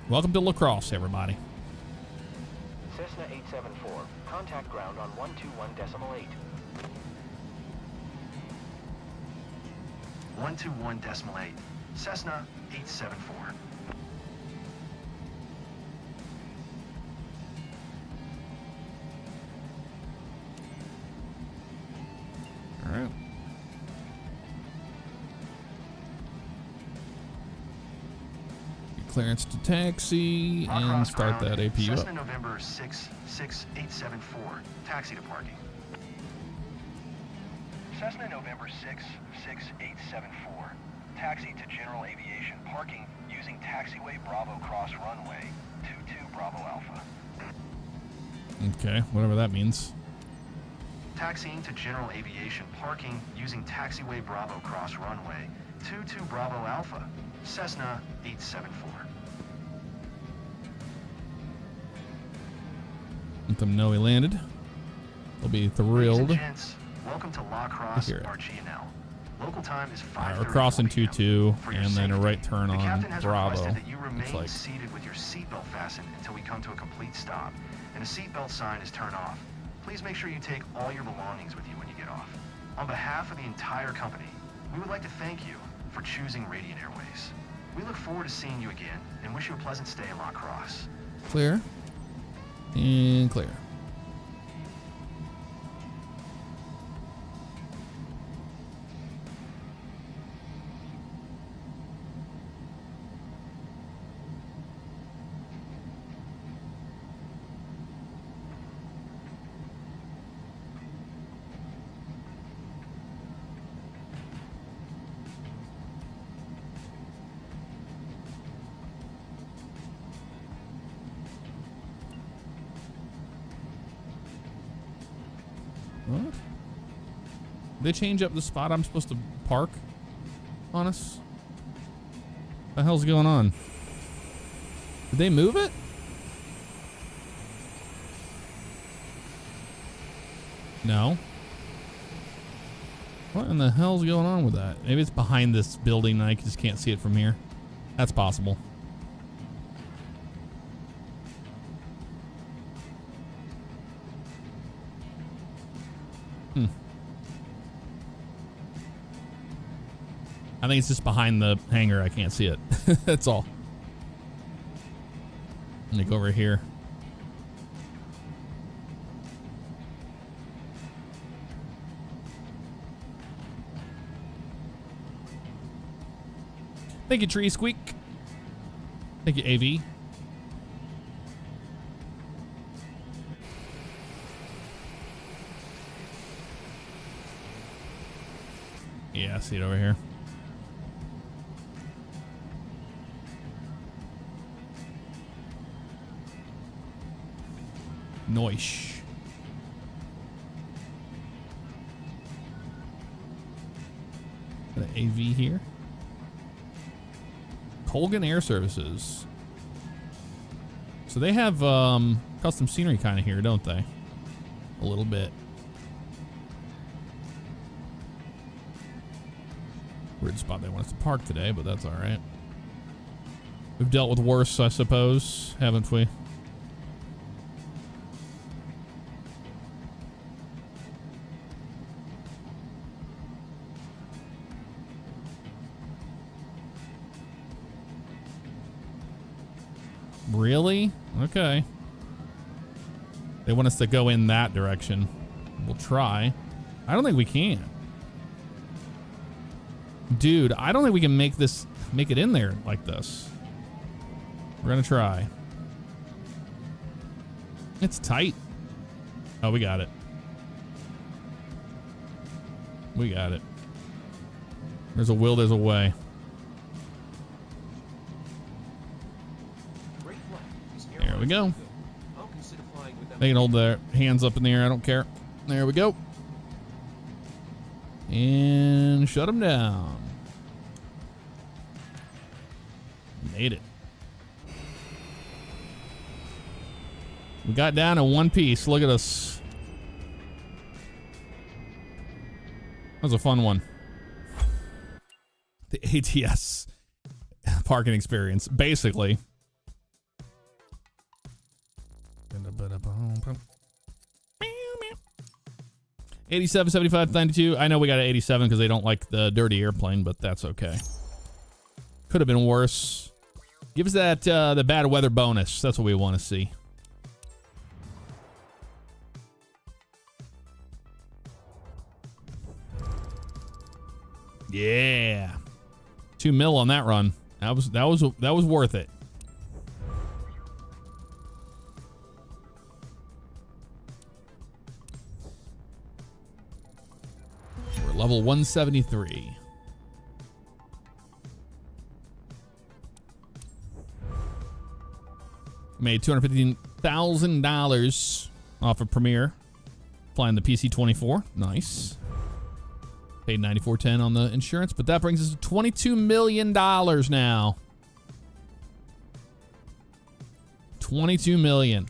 Welcome to La Crosse, everybody. Cessna 874, contact ground on 121.8. 121.8. Cessna 874. All right. Clearance to taxi and Cross start ground, that APU Cessna up. November 66874. Taxi to parking. Cessna November 66874, taxi to general aviation parking using taxiway Bravo Cross runway 22 Bravo Alpha. Okay, whatever that means. Taxiing to general aviation parking using taxiway Bravo Cross runway 22 Bravo Alpha. Cessna 874. Let them know he landed. They'll be Ladies thrilled. and gents, welcome to La Crosse, Hear it. RGNL. Local time is 5:34 We're crossing p.m. 2-2 For your and then a safety, right turn the on captain has Bravo. requested that you remain Looks like. seated with your seatbelt fastened until we come to a complete stop, and a seatbelt sign is turned off. Please make sure you take all your belongings with you when you get off. On behalf of the entire company, we would like to thank you for choosing Radiant Airways. We look forward to seeing you again and wish you a pleasant stay in La Crosse. Clear. And clear. What? Did they change up the spot I'm supposed to park on us? What the hell's going on? Did they move it? No. What in the hell's going on with that? Maybe it's behind this building and I just can't see it from here. That's possible. I think it's just behind the hangar. I can't see it. That's all. Let me go over here. Thank you, Tree Squeak. Thank you, AV. Yeah, I see it over here. Noish. Got an AV here. Colgan Air Services. So they have custom scenery kind of here, don't they? A little bit. Weird spot they want us to park today, but that's all right. We've dealt with worse, I suppose, haven't we? Really? Okay. They want us to go in that direction. We'll try. I don't think we can. Dude, I don't think we can make it in there like this. We're gonna try. It's tight. Oh, we got it. We got it. There's a will, there's a way. There we go. They can hold their hands up in the air. I don't care. There we go. And shut them down. Made it. We got down to one piece. Look at us. That was a fun one. The ATS parking experience, basically. 87, 75, 92. I know we got an 87 because they don't like the dirty airplane, but that's okay. Could have been worse. Give us that the bad weather bonus. That's what we want to see. Yeah, 2 mil on that run. That was worth it. We're level 173. Made $215,000 off of Premiere. Flying the PC-24. Nice. Paid $94.10 on the insurance, but that brings us to $22 million now. $22 million.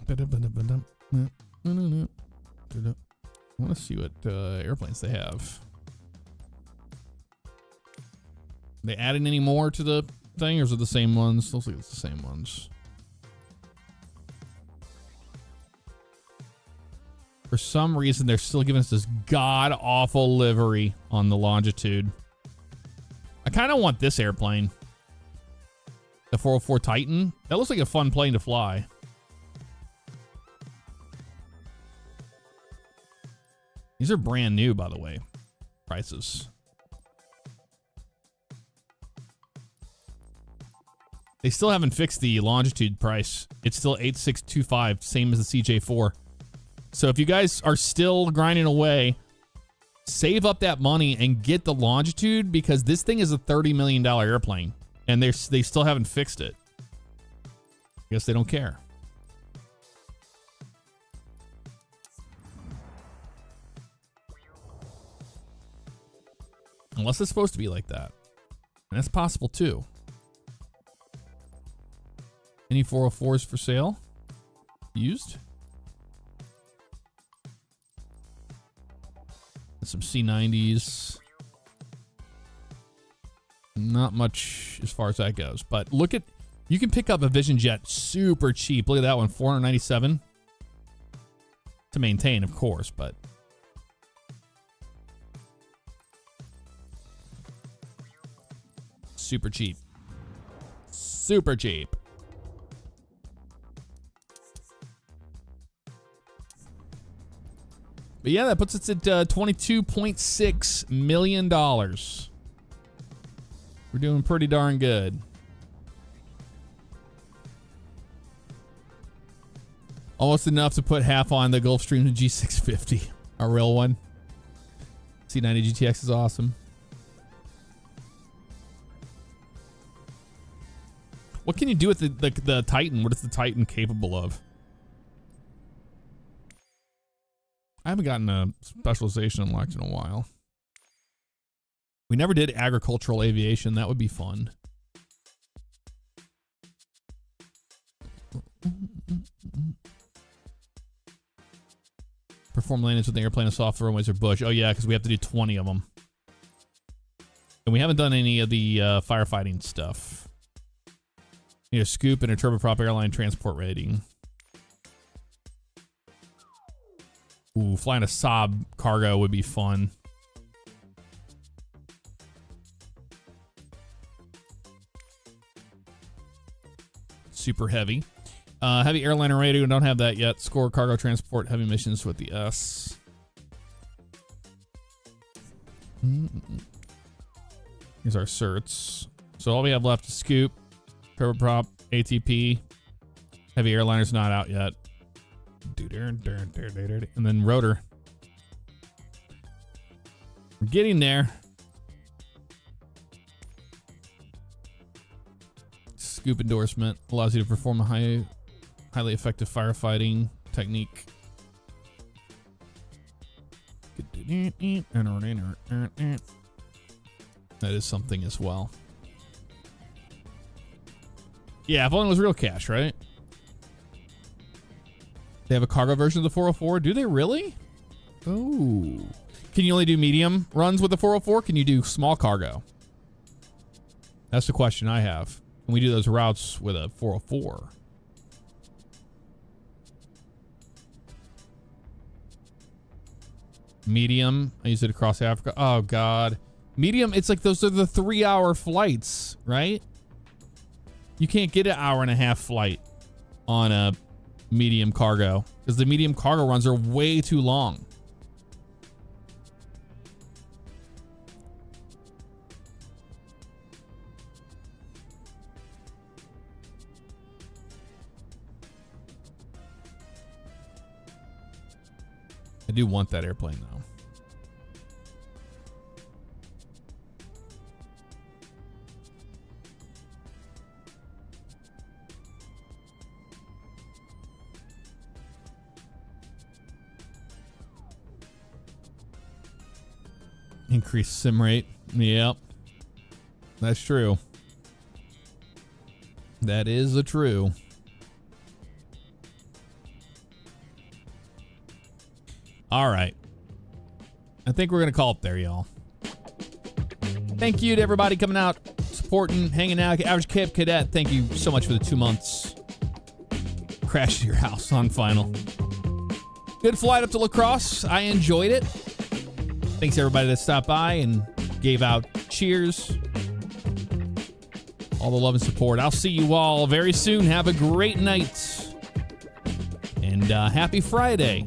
I want to see what airplanes they have. They adding any more to the thing, or is it the same ones? Looks like it's the same ones. For some reason, they're still giving us this god-awful livery on the Longitude. I kind of want this airplane. The 404 Titan. That looks like a fun plane to fly. These are brand new, by the way. Prices. They still haven't fixed the Longitude price. It's still $8,625, same as the CJ4. So if you guys are still grinding away, save up that money and get the Longitude, because this thing is a $30 million airplane and they still haven't fixed it. I guess they don't care. Unless it's supposed to be like that. And that's possible too. Any 404s for sale? Used? Some C90s. Not much as far as that goes, but look at, you can pick up a Vision Jet super cheap. Look at that one, $497 to maintain, of course, but super cheap. Super cheap. But yeah, that puts us at $22.6 million. We're doing pretty darn good. Almost enough to put half on the Gulfstream G650, our real one. C90 GTX is awesome. What can you do with the Titan? What is the Titan capable of? I haven't gotten a specialization unlocked in a while. We never did agricultural aviation. That would be fun. Perform landings with the airplane and soft runways or bush. Oh yeah, because we have to do 20 of them. And we haven't done any of the firefighting stuff. Need a scoop and a turboprop airline transport rating. Ooh, flying a Saab cargo would be fun. super heavy. Heavy airliner radio, don't have that yet. Score cargo transport, heavy missions with the S. Here's our certs. So all we have left is scoop, turboprop, ATP. Heavy airliner's not out yet. And then rotor. We're getting there. Scoop endorsement allows you to perform a highly effective firefighting technique. That is something as well. Yeah, if only it was real cash, right? They have a cargo version of the 404. Do they really? Oh. Can you only do medium runs with the 404? Can you do small cargo? That's the question I have. Can we do those routes with a 404? Medium. I use it across Africa. Oh, God. Medium, it's like those are the 3-hour flights, right? You can't get an 1.5-hour flight on a medium cargo because the medium cargo runs are way too long. I do want that airplane though. Increased sim rate. Yep. That's true. That is a true. All right. I think we're going to call it there, y'all. Thank you to everybody coming out, supporting, hanging out. Average Camp Cadet, thank you so much for the 2 months. Crashed your house on final. Good flight up to La Crosse. I enjoyed it. Thanks everybody that stopped by and gave out cheers. All the love and support. I'll see you all very soon. Have a great night. And happy Friday.